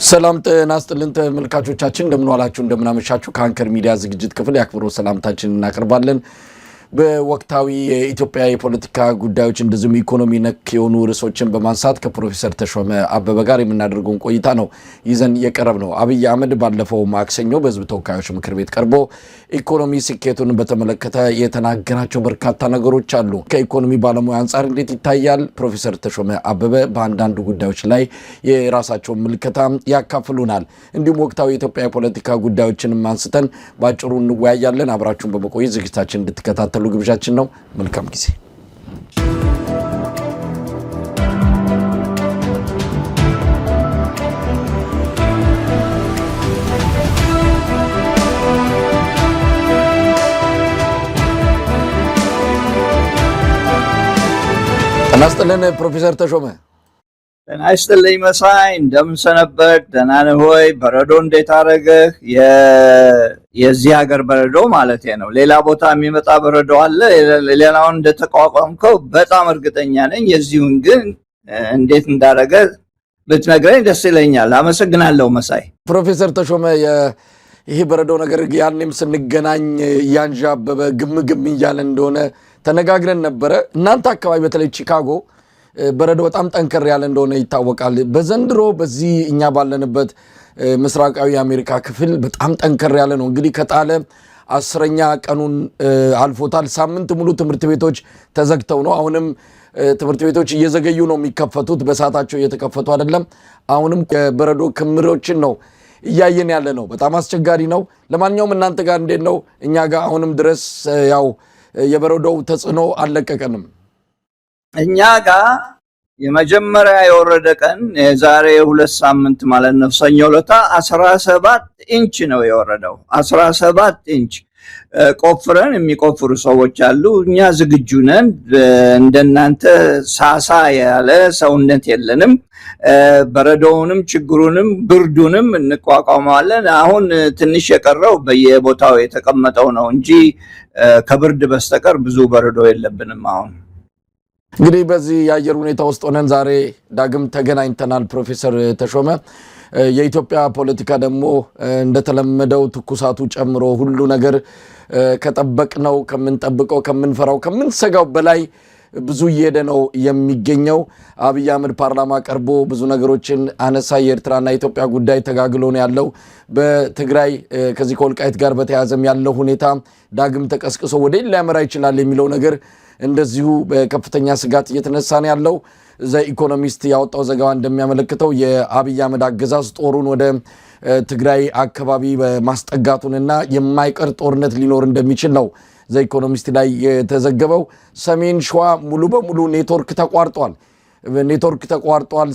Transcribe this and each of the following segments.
ሰላም ጤና ይስጥልን ተመልካቾቻችን እንደምን ዋላችሁ እንደምን አመሻችሁ ከአንከር ሚዲያ ዝግጅት ክፍል ያክብሮት ሰላምታችንን እናቀርባለን። በወቅታዊ የኢትዮጵያ የፖለቲካ ጉዳዮች እንደዚሁም ኢኮኖሚ ነክ የሆኑ ርዕሶችን በማንሳት ከፕሮፌሰር ተሾመ አበበ ጋር የምናደርገውን ቆይታ ነው ይዘን የቀረብ ነው። አብይ አህመድ ባለፈው ማክሰኞ በሕዝብ ተወካዮች ምክር ቤት ቀርቦ ኢኮኖሚ ስኬቱን በተመለከተ የተናገራቸው በርካታ ነገሮች አሉ። ከኢኮኖሚ ባለሙያ አንጻር እንዴት ይታያል? ፕሮፌሰር ተሾመ አበበ በአንዳንድ ጉዳዮች ላይ የራሳቸውን ምልከታ ያካፍሉናል። እንዲሁም ወቅታዊ የኢትዮጵያ የፖለቲካ ጉዳዮችን አንስተን ባጭሩ እንወያያለን። አብራችሁን በመቆየት ዝግጅታችን እንድትከታተሉ ግብዣችን ነው። መልካም ጊዜ። ጤና ይስጥልን ፕሮፌሰር ተሾመ። ጤና ይስጥልኝ መሳይ፣ እንደምን ሰነበት? ደህና ነህ ሆይ? በረዶ እንዴት አደረገህ? የዚህ ሀገር በረዶ ማለት ነው። ሌላ ቦታ የሚመጣ በረዶ አለ። ሌላውን እንደተቋቋምከው በጣም እርግጠኛ ነኝ። የዚሁን ግን እንዴት እንዳደረገ ብትነግረኝ ደስ ይለኛል። አመሰግናለሁ መሳይ። ፕሮፌሰር ተሾመ ይሄ በረዶ ነገር ያኔም ስንገናኝ እያንዣበበ ግም እያለ እንደሆነ ተነጋግረን ነበረ። እናንተ አካባቢ በተለይ ቺካጎ በረዶ በጣም ጠንከር ያለ እንደሆነ ይታወቃል። በዘንድሮ በዚህ እኛ ባለንበት ምስራቃዊ የአሜሪካ ክፍል በጣም ጠንከር ያለ ነው። እንግዲህ ከጣለ 10ኛ ቀኑን አልፎታል። ሳምንት ሙሉ ትምህርት ቤቶች ተዘግተው ነው። አሁንም ትምህርት ቤቶች እየዘገዩ ነው የሚከፈቱት፣ በሰዓታቸው እየተከፈቱ አይደለም። አሁንም የበረዶ ክምሮችን ነው እያየን ያለ ነው። በጣም አስቸጋሪ ነው። ለማንኛውም እናንተ ጋር እንዴት ነው? እኛ ጋር አሁንም ድረስ ያው የበረዶው ተጽዕኖ አልለቀቀንም። እኛ ጋር የመጀመሪያ የወረደ ቀን የዛሬ 2 ሳምንት ማለት ነው ሰኞ ዕለት 17 ኢንች ነው የወረደው። 17 ኢንች ቆፍረን የሚቆፍሩ ሰዎች አሉ። እኛ ዝግጁ ነን። እንደናንተ ሳሳ ያለ ሰውነት የለንም። በረዶውንም ችግሩንም ብርዱንም እንቋቋመዋለን። አሁን ትንሽ የቀረው በየቦታው የተቀመጠው ነው እንጂ ከብርድ በስተቀር ብዙ በረዶ የለብንም አሁን። እንግዲህ በዚህ የአየር ሁኔታ ውስጥ ሆነን ዛሬ ዳግም ተገናኝተናል። ፕሮፌሰር ተሾመ፣ የኢትዮጵያ ፖለቲካ ደግሞ እንደተለመደው ትኩሳቱ ጨምሮ ሁሉ ነገር ከጠበቅነው፣ ከምንጠብቀው፣ ከምንፈራው፣ ከምንሰጋው በላይ ብዙ እየሄደ ነው የሚገኘው። አብይ አህመድ ፓርላማ ቀርቦ ብዙ ነገሮችን አነሳ። የኤርትራና የኢትዮጵያ ጉዳይ ተጋግሎ ነው ያለው። በትግራይ ከዚህ ከወልቃይት ጋር በተያያዘም ያለው ሁኔታ ዳግም ተቀስቅሶ ወደ ሊያመራ ይችላል የሚለው ነገር እንደዚሁ በከፍተኛ ስጋት እየተነሳ ነው ያለው። ዘ ኢኮኖሚስት ያወጣው ዘገባ እንደሚያመለክተው የአብይ አህመድ አገዛዝ ጦሩን ወደ ትግራይ አካባቢ በማስጠጋቱንና የማይቀር ጦርነት ሊኖር እንደሚችል ነው ዘ ኢኮኖሚስት ላይ የተዘገበው። ሰሜን ሸዋ ሙሉ በሙሉ ኔትወርክ ተቋርጧል።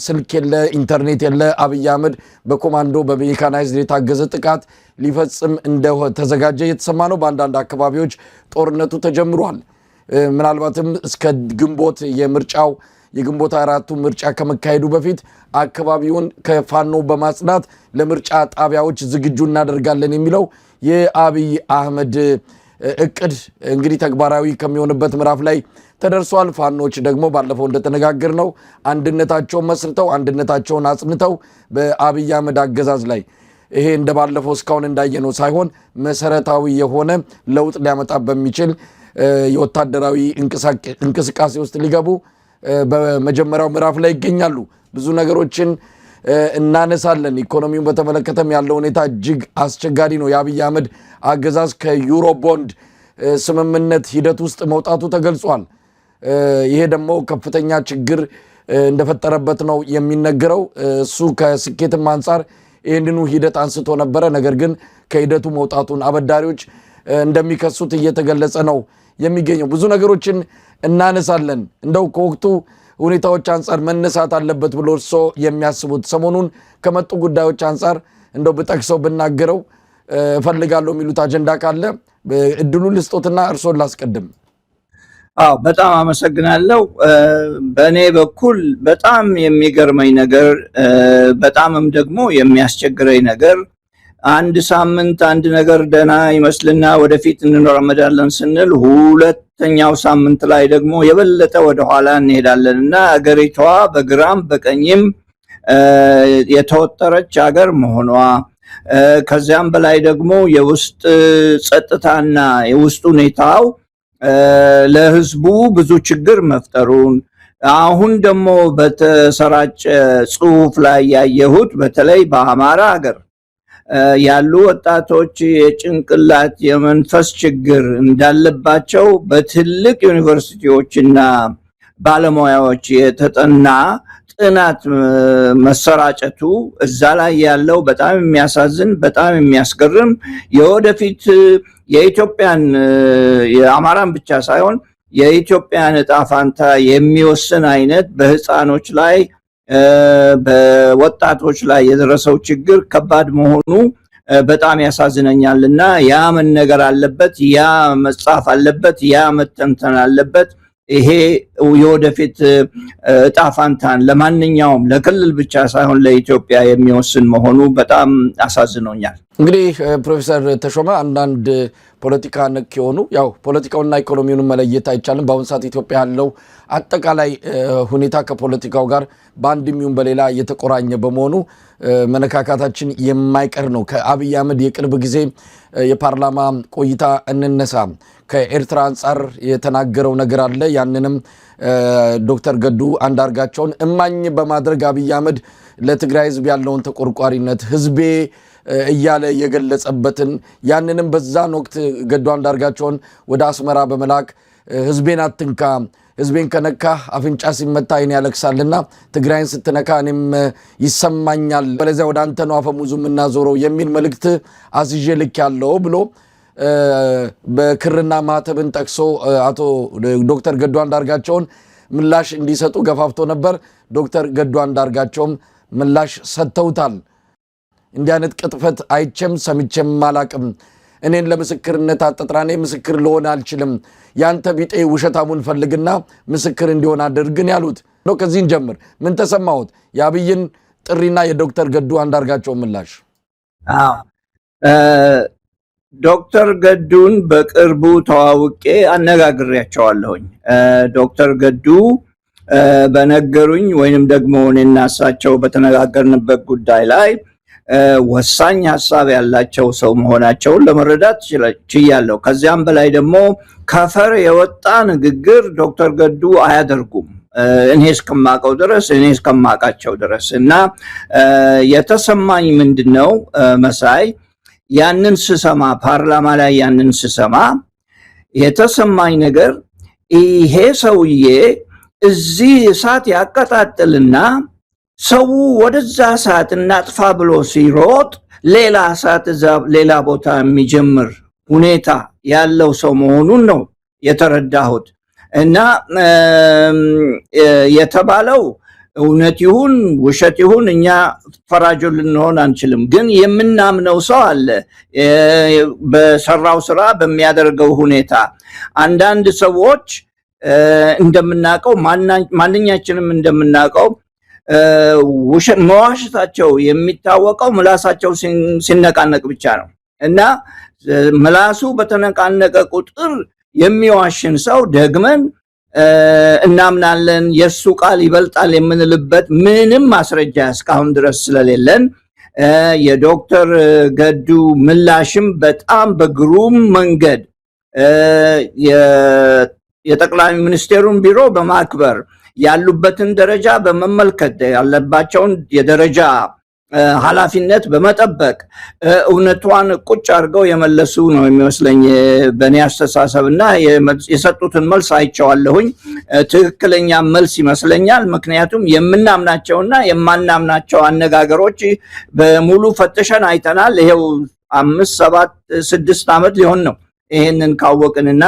ስልክ የለ፣ ኢንተርኔት የለ። አብይ አህመድ በኮማንዶ በሜካናይዝድ የታገዘ ጥቃት ሊፈጽም እንደተዘጋጀ እየተሰማ ነው። በአንዳንድ አካባቢዎች ጦርነቱ ተጀምሯል። ምናልባትም እስከ ግንቦት የግንቦት 4ቱ ምርጫ ከመካሄዱ በፊት አካባቢውን ከፋኖ በማጽናት ለምርጫ ጣቢያዎች ዝግጁ እናደርጋለን የሚለው የአብይ አህመድ እቅድ እንግዲህ ተግባራዊ ከሚሆንበት ምዕራፍ ላይ ተደርሷል። ፋኖች ደግሞ ባለፈው እንደተነጋገር ነው አንድነታቸውን መስርተው አንድነታቸውን አጽንተው በአብይ አህመድ አገዛዝ ላይ ይሄ እንደባለፈው እስካሁን እንዳየነው ሳይሆን መሰረታዊ የሆነ ለውጥ ሊያመጣ በሚችል የወታደራዊ እንቅስቃሴ ውስጥ ሊገቡ በመጀመሪያው ምዕራፍ ላይ ይገኛሉ። ብዙ ነገሮችን እናነሳለን። ኢኮኖሚውን በተመለከተም ያለው ሁኔታ እጅግ አስቸጋሪ ነው። የአብይ አህመድ አገዛዝ ከዩሮ ቦንድ ስምምነት ሂደት ውስጥ መውጣቱ ተገልጿል። ይሄ ደግሞ ከፍተኛ ችግር እንደፈጠረበት ነው የሚነገረው። እሱ ከስኬትም አንጻር ይህንኑ ሂደት አንስቶ ነበረ። ነገር ግን ከሂደቱ መውጣቱን አበዳሪዎች እንደሚከሱት እየተገለጸ ነው የሚገኘው። ብዙ ነገሮችን እናነሳለን። እንደው ከወቅቱ ሁኔታዎች አንጻር መነሳት አለበት ብሎ እርሶ የሚያስቡት ሰሞኑን ከመጡ ጉዳዮች አንጻር እንደው ብጠቅሰው ብናገረው እፈልጋለሁ የሚሉት አጀንዳ ካለ እድሉ ልስጦትና እርሶን ላስቀድም። በጣም አመሰግናለሁ። በእኔ በኩል በጣም የሚገርመኝ ነገር በጣምም ደግሞ የሚያስቸግረኝ ነገር አንድ ሳምንት አንድ ነገር ደህና ይመስልና ወደፊት እንራመዳለን ስንል ሁለተኛው ሳምንት ላይ ደግሞ የበለጠ ወደ ኋላ እንሄዳለንና አገሪቷ በግራም በቀኝም የተወጠረች ሀገር መሆኗ ከዚያም በላይ ደግሞ የውስጥ ጸጥታና የውስጥ ሁኔታው ለህዝቡ ብዙ ችግር መፍጠሩን አሁን ደግሞ በተሰራጨ ጽሁፍ ላይ ያየሁት በተለይ በአማራ ሀገር ያሉ ወጣቶች የጭንቅላት የመንፈስ ችግር እንዳለባቸው በትልቅ ዩኒቨርሲቲዎችና ባለሙያዎች የተጠና ጥናት መሰራጨቱ እዛ ላይ ያለው በጣም የሚያሳዝን በጣም የሚያስገርም የወደፊት የኢትዮጵያን የአማራን ብቻ ሳይሆን የኢትዮጵያን ዕጣ ፈንታ የሚወስን አይነት በህፃኖች ላይ በወጣቶች ላይ የደረሰው ችግር ከባድ መሆኑ በጣም ያሳዝነኛልና ያ መነገር አለበት፣ ያ መጻፍ አለበት፣ ያ መተንተን አለበት። ይሄ የወደፊት ዕጣ ፈንታን ለማንኛውም ለክልል ብቻ ሳይሆን ለኢትዮጵያ የሚወስን መሆኑ በጣም አሳዝኖኛል። እንግዲህ ፕሮፌሰር ተሾመ አንዳንድ ፖለቲካ ነክ የሆኑ ያው ፖለቲካውና ኢኮኖሚውን መለየት አይቻልም። በአሁኑ ሰዓት ኢትዮጵያ ያለው አጠቃላይ ሁኔታ ከፖለቲካው ጋር በአንድም ይሁን በሌላ የተቆራኘ በመሆኑ መነካካታችን የማይቀር ነው። ከአብይ አህመድ የቅርብ ጊዜ የፓርላማ ቆይታ እንነሳ። ከኤርትራ አንጻር የተናገረው ነገር አለ። ያንንም ዶክተር ገዱ አንዳርጋቸውን እማኝ በማድረግ አብይ አህመድ ለትግራይ ህዝብ ያለውን ተቆርቋሪነት ህዝቤ እያለ የገለጸበትን ያንንም በዛን ወቅት ገዱ አንዳርጋቸውን ወደ አስመራ በመላክ ህዝቤን አትንካ፣ ህዝቤን ከነካ አፍንጫ ሲመታ አይን ያለቅሳልና ትግራይን ስትነካ እኔም ይሰማኛል፣ በለዚያ ወደ አንተ ነው አፈሙዙ የምናዞረው የሚል መልእክት አስይዤ ልክ ያለው ብሎ በክርና ማተብን ጠቅሶ አቶ ዶክተር ገዱ አንዳርጋቸውን ምላሽ እንዲሰጡ ገፋፍቶ ነበር። ዶክተር ገዱ አንዳርጋቸውም ምላሽ ሰጥተውታል። እንዲህ አይነት ቅጥፈት አይቼም ሰምቼም አላቅም። እኔን ለምስክርነት አጠጥራኔ ምስክር ልሆን አልችልም። ያንተ ቢጤ ውሸታሙን ፈልግና ምስክር እንዲሆን አድርግን ያሉት ነው። ከዚህን ጀምር ምን ተሰማሁት? የአብይን ጥሪና የዶክተር ገዱ አንዳርጋቸው ምላሽ። ዶክተር ገዱን በቅርቡ ተዋውቄ አነጋግሬያቸዋለሁኝ። ዶክተር ገዱ በነገሩኝ ወይንም ደግሞ እኔና እሳቸው በተነጋገርንበት ጉዳይ ላይ ወሳኝ ሐሳብ ያላቸው ሰው መሆናቸውን ለመረዳት ችያለሁ። ከዚያም በላይ ደግሞ ከፈር የወጣ ንግግር ዶክተር ገዱ አያደርጉም እኔ እስከማቀው ድረስ እኔ እስከማቃቸው ድረስ እና የተሰማኝ ምንድነው መሳይ ያንን ስሰማ ፓርላማ ላይ ያንን ስሰማ የተሰማኝ ነገር ይሄ ሰውዬ እዚህ እሳት ያቀጣጥልና ሰው ወደዛ እሳት እናጥፋ ብሎ ሲሮጥ ሌላ እሳት ሌላ ቦታ የሚጀምር ሁኔታ ያለው ሰው መሆኑን ነው የተረዳሁት። እና የተባለው እውነት ይሁን ውሸት ይሁን እኛ ፈራጆ ልንሆን አንችልም። ግን የምናምነው ሰው አለ በሰራው ስራ በሚያደርገው ሁኔታ። አንዳንድ ሰዎች እንደምናውቀው ማንኛችንም እንደምናውቀው መዋሸታቸው የሚታወቀው ምላሳቸው ሲነቃነቅ ብቻ ነው እና ምላሱ በተነቃነቀ ቁጥር የሚዋሽን ሰው ደግመን እናምናለን የሱ ቃል ይበልጣል የምንልበት ምንም ማስረጃ እስካሁን ድረስ ስለሌለን የዶክተር ገዱ ምላሽም በጣም በግሩም መንገድ የጠቅላይ ሚኒስቴሩን ቢሮ በማክበር ያሉበትን ደረጃ በመመልከት ያለባቸውን የደረጃ ኃላፊነት በመጠበቅ እውነቷን ቁጭ አድርገው የመለሱ ነው የሚመስለኝ በእኔ አስተሳሰብና የሰጡትን መልስ አይቼዋለሁኝ። ትክክለኛ መልስ ይመስለኛል። ምክንያቱም የምናምናቸውና የማናምናቸው አነጋገሮች በሙሉ ፈትሸን አይተናል። ይሄው 5 7 6 ዓመት ሊሆን ነው ይሄንን ካወቅንና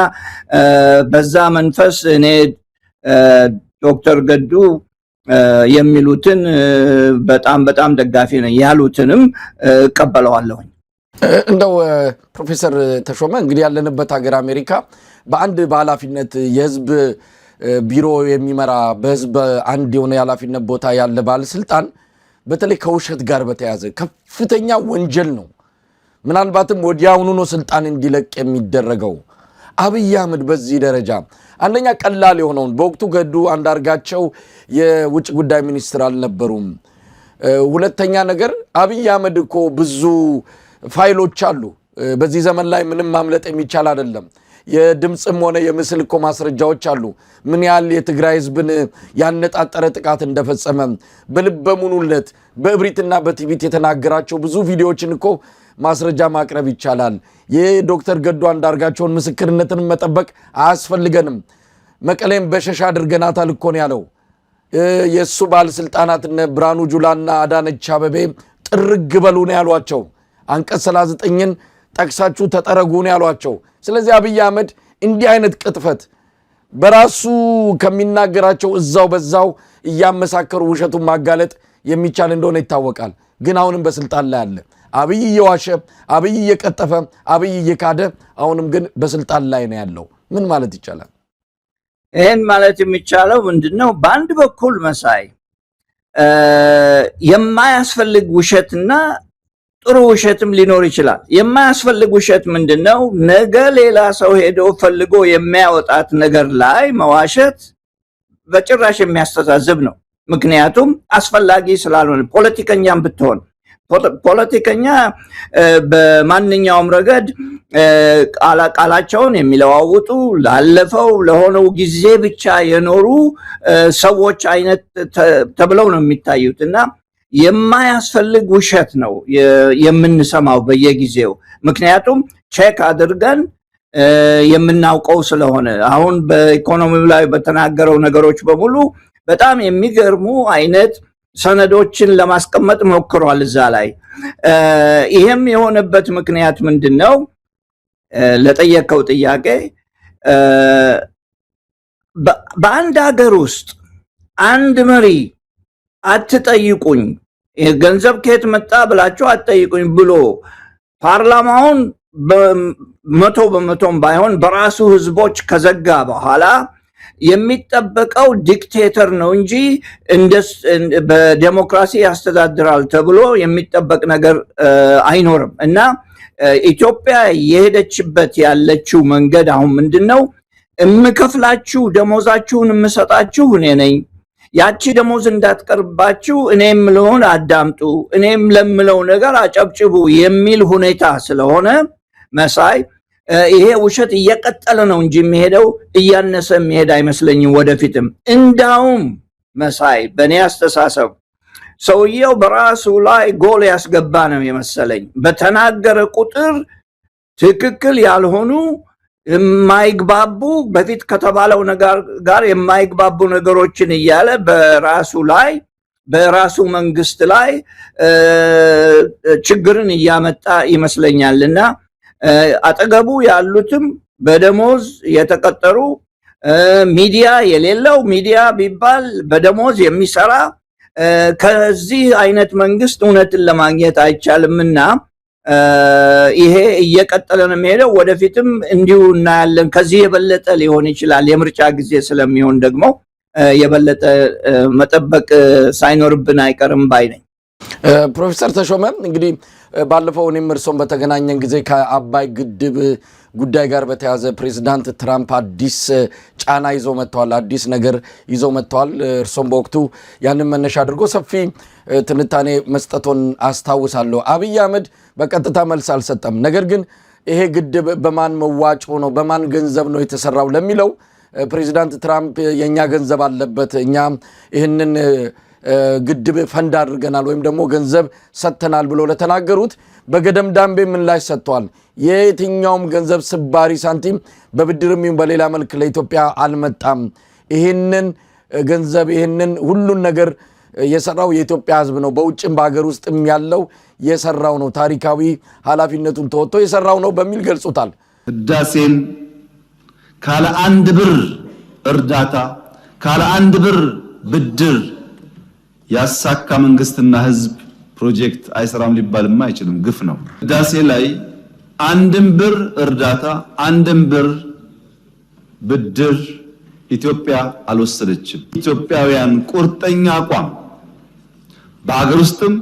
በዛ መንፈስ እኔ ዶክተር ገዱ የሚሉትን በጣም ደጋፊ ነኝ፣ ያሉትንም እቀበለዋለሁኝ። እንደው ፕሮፌሰር ተሾመ እንግዲህ ያለንበት ሀገር አሜሪካ በአንድ በኃላፊነት የህዝብ ቢሮ የሚመራ በህዝብ አንድ የሆነ የኃላፊነት ቦታ ያለ ባለስልጣን በተለይ ከውሸት ጋር በተያያዘ ከፍተኛ ወንጀል ነው። ምናልባትም ወዲያውኑ ነው ስልጣን እንዲለቅ የሚደረገው። አብይ አህመድ በዚህ ደረጃ አንደኛ ቀላል የሆነውን በወቅቱ ገዱ አንዳርጋቸው የውጭ ጉዳይ ሚኒስትር አልነበሩም። ሁለተኛ ነገር አብይ አህመድ እኮ ብዙ ፋይሎች አሉ። በዚህ ዘመን ላይ ምንም ማምለጥ የሚቻል አይደለም። የድምጽም ሆነ የምስል እኮ ማስረጃዎች አሉ። ምን ያህል የትግራይ ህዝብን ያነጣጠረ ጥቃት እንደፈጸመ በልበ ሙሉነት በእብሪትና በትዕቢት የተናገራቸው ብዙ ቪዲዮዎችን እኮ ማስረጃ ማቅረብ ይቻላል። የዶክተር ገዱ አንዳርጋቸውን ምስክርነትን መጠበቅ አያስፈልገንም። መቀሌም በሸሻ አድርገናታል እኮ ነው ያለው። የሱ ባለስልጣናት እነ ብርሃኑ ጁላና አዳነች አቤቤ ጥርግ በሉ ነው ያሏቸው። አንቀጽ 39ን ጠቅሳችሁ ተጠረጉ ነው ያሏቸው። ስለዚህ አብይ አህመድ እንዲህ አይነት ቅጥፈት በራሱ ከሚናገራቸው እዛው በዛው እያመሳከሩ ውሸቱን ማጋለጥ የሚቻል እንደሆነ ይታወቃል። ግን አሁንም በስልጣን ላይ አለ። አብይ እየዋሸ፣ አብይ እየቀጠፈ፣ አብይ እየካደ፣ አሁንም ግን በስልጣን ላይ ነው ያለው። ምን ማለት ይቻላል? ይህን ማለት የሚቻለው ምንድነው? በአንድ በኩል መሳይ የማያስፈልግ ውሸትና ጥሩ ውሸትም ሊኖር ይችላል። የማያስፈልግ ውሸት ምንድነው? ነገ ሌላ ሰው ሄዶ ፈልጎ የሚያወጣት ነገር ላይ መዋሸት በጭራሽ የሚያስተዛዝብ ነው። ምክንያቱም አስፈላጊ ስላልሆነ። ፖለቲከኛም ብትሆን ፖለቲከኛ በማንኛውም ረገድ ቃላቸውን የሚለዋውጡ ላለፈው ለሆነው ጊዜ ብቻ የኖሩ ሰዎች አይነት ተብለው ነው የሚታዩት እና የማያስፈልግ ውሸት ነው የምንሰማው በየጊዜው። ምክንያቱም ቼክ አድርገን የምናውቀው ስለሆነ አሁን በኢኮኖሚው ላይ በተናገረው ነገሮች በሙሉ በጣም የሚገርሙ አይነት ሰነዶችን ለማስቀመጥ ሞክሯል እዛ ላይ። ይሄም የሆነበት ምክንያት ምንድነው? ለጠየቀው ጥያቄ በአንድ ሀገር ውስጥ አንድ መሪ አትጠይቁኝ፣ ገንዘብ ከየት መጣ ብላችሁ አትጠይቁኝ ብሎ ፓርላማውን በመቶ በመቶም ባይሆን በራሱ ህዝቦች ከዘጋ በኋላ የሚጠበቀው ዲክቴተር ነው እንጂ በዲሞክራሲ ያስተዳድራል ተብሎ የሚጠበቅ ነገር አይኖርም። እና ኢትዮጵያ የሄደችበት ያለችው መንገድ አሁን ምንድነው? እምከፍላችሁ ደሞዛችሁን እምሰጣችሁ እኔ ነኝ። ያቺ ደሞዝ እንዳትቀርባችሁ እኔም ለሆነ አዳምጡ፣ እኔም ለምለው ነገር አጨብጭቡ የሚል ሁኔታ ስለሆነ መሳይ ይሄ ውሸት እየቀጠለ ነው እንጂ የሚሄደው እያነሰ የሚሄድ አይመስለኝም ወደፊትም። እንዳውም መሳይ በእኔ አስተሳሰብ ሰውየው በራሱ ላይ ጎል ያስገባ ነው የመሰለኝ። በተናገረ ቁጥር ትክክል ያልሆኑ የማይግባቡ በፊት ከተባለው ነገር ጋር የማይግባቡ ነገሮችን እያለ በራሱ ላይ በራሱ መንግስት ላይ ችግርን እያመጣ ይመስለኛልና አጠገቡ ያሉትም በደሞዝ የተቀጠሩ ሚዲያ የሌለው ሚዲያ ቢባል በደሞዝ የሚሰራ ከዚህ አይነት መንግስት እውነትን ለማግኘት አይቻልምና ይሄ እየቀጠለ ነው የሚሄደው። ወደፊትም እንዲሁ እናያለን። ከዚህ የበለጠ ሊሆን ይችላል። የምርጫ ጊዜ ስለሚሆን ደግሞ የበለጠ መጠበቅ ሳይኖርብን አይቀርም ባይ ነኝ። ፕሮፌሰር ተሾመ እንግዲህ ባለፈው እኔም እርሶም በተገናኘን ጊዜ ከአባይ ግድብ ጉዳይ ጋር በተያዘ ፕሬዝዳንት ትራምፕ አዲስ ጫና ይዘው መጥተዋል፣ አዲስ ነገር ይዘው መጥተዋል። እርሶም በወቅቱ ያንን መነሻ አድርጎ ሰፊ ትንታኔ መስጠቶን አስታውሳለሁ። አብይ አህመድ በቀጥታ መልስ አልሰጠም። ነገር ግን ይሄ ግድብ በማን መዋጮ ነው በማን ገንዘብ ነው የተሰራው ለሚለው ፕሬዝዳንት ትራምፕ የኛ ገንዘብ አለበት፣ እኛ ይህንን ግድብ ፈንድ አድርገናል ወይም ደግሞ ገንዘብ ሰጥተናል ብሎ ለተናገሩት በገደም ዳምቤ ምላሽ ሰጥቷል። የየትኛውም ገንዘብ ስባሪ ሳንቲም በብድርም ይሁን በሌላ መልክ ለኢትዮጵያ አልመጣም። ይህንን ገንዘብ ይህንን ሁሉን ነገር የሰራው የኢትዮጵያ ሕዝብ ነው። በውጭም በሀገር ውስጥም ያለው የሰራው ነው። ታሪካዊ ኃላፊነቱን ተወጥቶ የሰራው ነው በሚል ገልጾታል። ህዳሴን ካለ አንድ ብር እርዳታ ካለ አንድ ብር ብድር ያሳካ መንግስትና ህዝብ ፕሮጀክት አይሰራም ሊባልማ አይችልም። ግፍ ነው። ህዳሴ ላይ አንድም ብር እርዳታ አንድም ብር ብድር ኢትዮጵያ አልወሰደችም። ኢትዮጵያውያን ቁርጠኛ አቋም በሀገር ውስጥም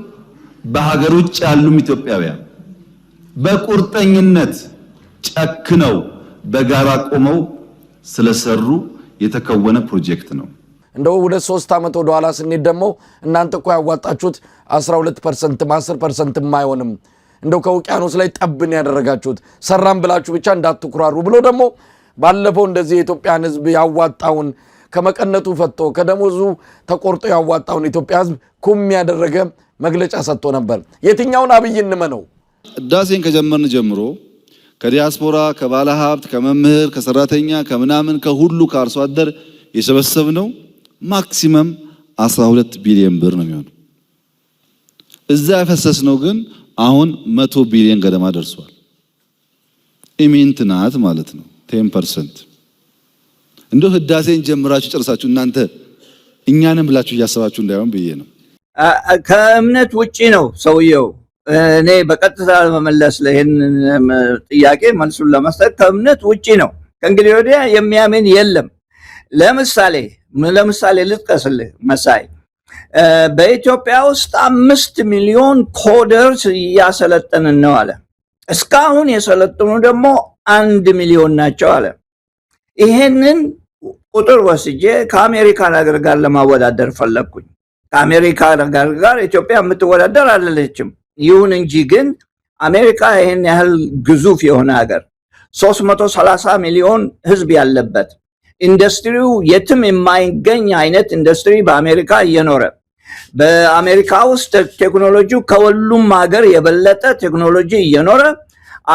በሀገር ውጭ ያሉም ኢትዮጵያውያን በቁርጠኝነት ጨክነው በጋራ ቆመው ስለሰሩ የተከወነ ፕሮጀክት ነው። እንደው 2-3 ዓመት ወደ ኋላ ስንሄድ ደግሞ እናንተ እኮ ያዋጣችሁት 12% 10% አይሆንም እንደው ከውቅያኖስ ላይ ጠብን ያደረጋችሁት ሰራም ብላችሁ ብቻ እንዳትኩራሩ ብሎ ደግሞ ባለፈው እንደዚህ የኢትዮጵያን ህዝብ ያዋጣውን ከመቀነቱ ፈቶ ከደሞዙ ተቆርጦ ያዋጣውን ኢትዮጵያ ህዝብ ኩም ያደረገ መግለጫ ሰጥቶ ነበር። የትኛውን አብይ እንመነው? ህዳሴን ከጀመርን ጀምሮ ከዲያስፖራ ከባለ ሀብት ከመምህር ከሰራተኛ ከምናምን ከሁሉ ከአርሶ አደር የሰበሰብነው ማክሲመም 12 ቢሊዮን ብር ነው የሚሆነው። እዛ ያፈሰስነው ግን አሁን 100 ቢሊዮን ገደማ ደርሷል። ኢሚንት ናት ማለት ነው 10%። እንደው ህዳሴን ጀምራችሁ ጨርሳችሁ እናንተ እኛንም ብላችሁ እያሰባችሁ እንዳይሆን ብዬ ነው። ከእምነት ውጪ ነው ሰውየው። እኔ በቀጥታ ለመመለስ ለይህን ጥያቄ መልሱን ለመስጠት ከእምነት ውጪ ነው። ከእንግዲህ ወዲያ የሚያምን የለም። ለምሳሌ ልጥቀስልህ መሳይ፣ በኢትዮጵያ ውስጥ 5 ሚሊዮን ኮደርስ እያሰለጠንን ነው አለ። እስካሁን የሰለጠኑ ደግሞ 1 ሚሊዮን ናቸው አለ። ይሄንን ቁጥር ወስጄ ከአሜሪካን ሀገር ጋር ለማወዳደር ፈለግኩኝ። ከአሜሪካን ሀገር ጋር ኢትዮጵያ የምትወዳደር አይደለችም። ይሁን እንጂ ግን አሜሪካ ይሄን ያህል ግዙፍ የሆነ ሀገር 330 ሚሊዮን ህዝብ ያለበት ኢንዱስትሪው የትም የማይገኝ አይነት ኢንዱስትሪ በአሜሪካ እየኖረ በአሜሪካ ውስጥ ቴክኖሎጂው ከሁሉም ሀገር የበለጠ ቴክኖሎጂ እየኖረ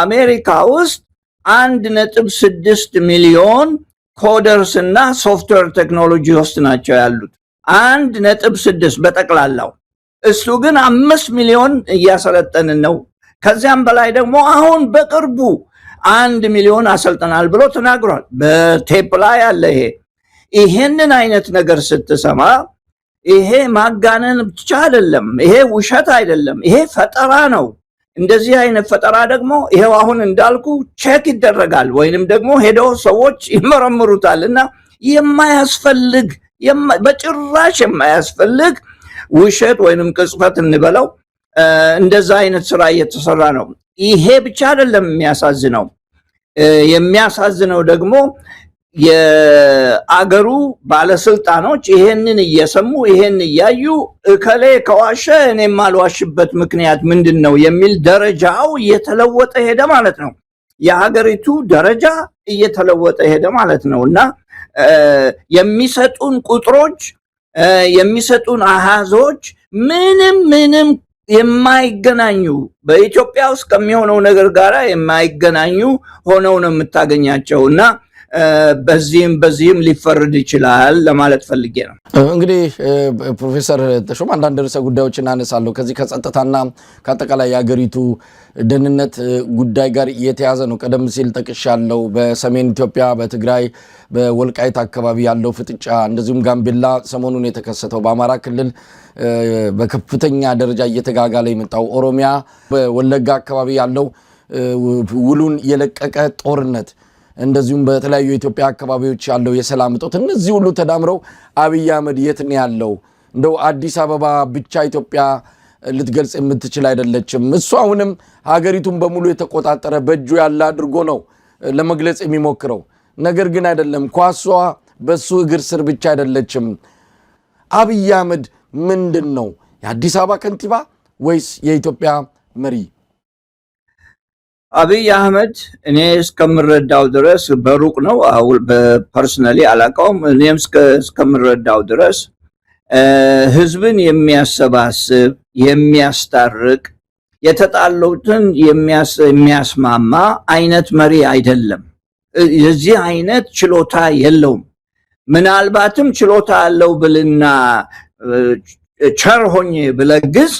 አሜሪካ ውስጥ 1.6 ሚሊዮን ኮደርስ እና ሶፍትዌር ቴክኖሎጂ ውስጥ ናቸው ያሉት 1.6 በጠቅላላው። እሱ ግን 5 ሚሊዮን እያሰለጠንን ነው። ከዚያም በላይ ደግሞ አሁን በቅርቡ 1 ሚሊዮን አሰልጠናል ብሎ ተናግሯል። በቴፕ ላይ አለ። ይሄንን አይነት ነገር ስትሰማ ይሄ ማጋነን ብቻ አይደለም፣ ይሄ ውሸት አይደለም፣ ይሄ ፈጠራ ነው። እንደዚህ አይነት ፈጠራ ደግሞ ይሄው አሁን እንዳልኩ ቼክ ይደረጋል ወይንም ደግሞ ሄደው ሰዎች ይመረምሩታል። እና የማያስፈልግ በጭራሽ የማያስፈልግ ውሸት ወይንም ቅጽበት እንበለው እንደዛ አይነት ስራ እየተሰራ ነው። ይሄ ብቻ አይደለም የሚያሳዝነው ደግሞ የአገሩ ባለስልጣኖች ይሄንን እየሰሙ ይሄን እያዩ እከሌ ከዋሸ እኔም አልዋሽበት ምክንያት ምንድነው የሚል ደረጃው እየተለወጠ ሄደ ማለት ነው። የሀገሪቱ ደረጃ እየተለወጠ ሄደ ማለት ነው። እና የሚሰጡን ቁጥሮች የሚሰጡን አሃዞች ምንም የማይገናኙ በኢትዮጵያ ውስጥ ከሚሆነው ነገር ጋር የማይገናኙ ሆነው ነው የምታገኛቸው። እና በዚህም ሊፈርድ ይችላል ለማለት ፈልጌ ነው። እንግዲህ ፕሮፌሰር ተሾመ አንዳንድ ርዕሰ ጉዳዮችን እናነሳለሁ። ከዚህ ከጸጥታና ከአጠቃላይ የሀገሪቱ ደህንነት ጉዳይ ጋር የተያዘ ነው። ቀደም ሲል ጠቅሻለሁ። በሰሜን ኢትዮጵያ በትግራይ በወልቃይት አካባቢ ያለው ፍጥጫ፣ እንደዚሁም ጋምቤላ ሰሞኑን የተከሰተው፣ በአማራ ክልል በከፍተኛ ደረጃ እየተጋጋለ የመጣው፣ ኦሮሚያ በወለጋ አካባቢ ያለው ውሉን የለቀቀ ጦርነት፣ እንደዚሁም በተለያዩ የኢትዮጵያ አካባቢዎች ያለው የሰላም እጦት፣ እነዚህ ሁሉ ተዳምረው አብይ አህመድ የት ነው ያለው? እንደው አዲስ አበባ ብቻ ኢትዮጵያ ልትገልጽ የምትችል አይደለችም። እሱ አሁንም ሀገሪቱን በሙሉ የተቆጣጠረ በእጁ ያለ አድርጎ ነው ለመግለጽ የሚሞክረው። ነገር ግን አይደለም፣ ኳሷ በሱ እግር ስር ብቻ አይደለችም። አብይ አህመድ ምንድን ነው? የአዲስ አበባ ከንቲባ ወይስ የኢትዮጵያ መሪ? አብይ አህመድ እኔ እስከምረዳው ድረስ በሩቅ ነው፣ በፐርሰናሊ አላውቀውም። እኔም እስከምረዳው ድረስ ህዝብን የሚያሰባስብ የሚያስታርቅ የተጣሉትን የሚያስማማ አይነት መሪ አይደለም። የዚህ አይነት ችሎታ የለውም። ምናልባትም ችሎታ አለው ብልና ቸር ሆኜ ብለግዝ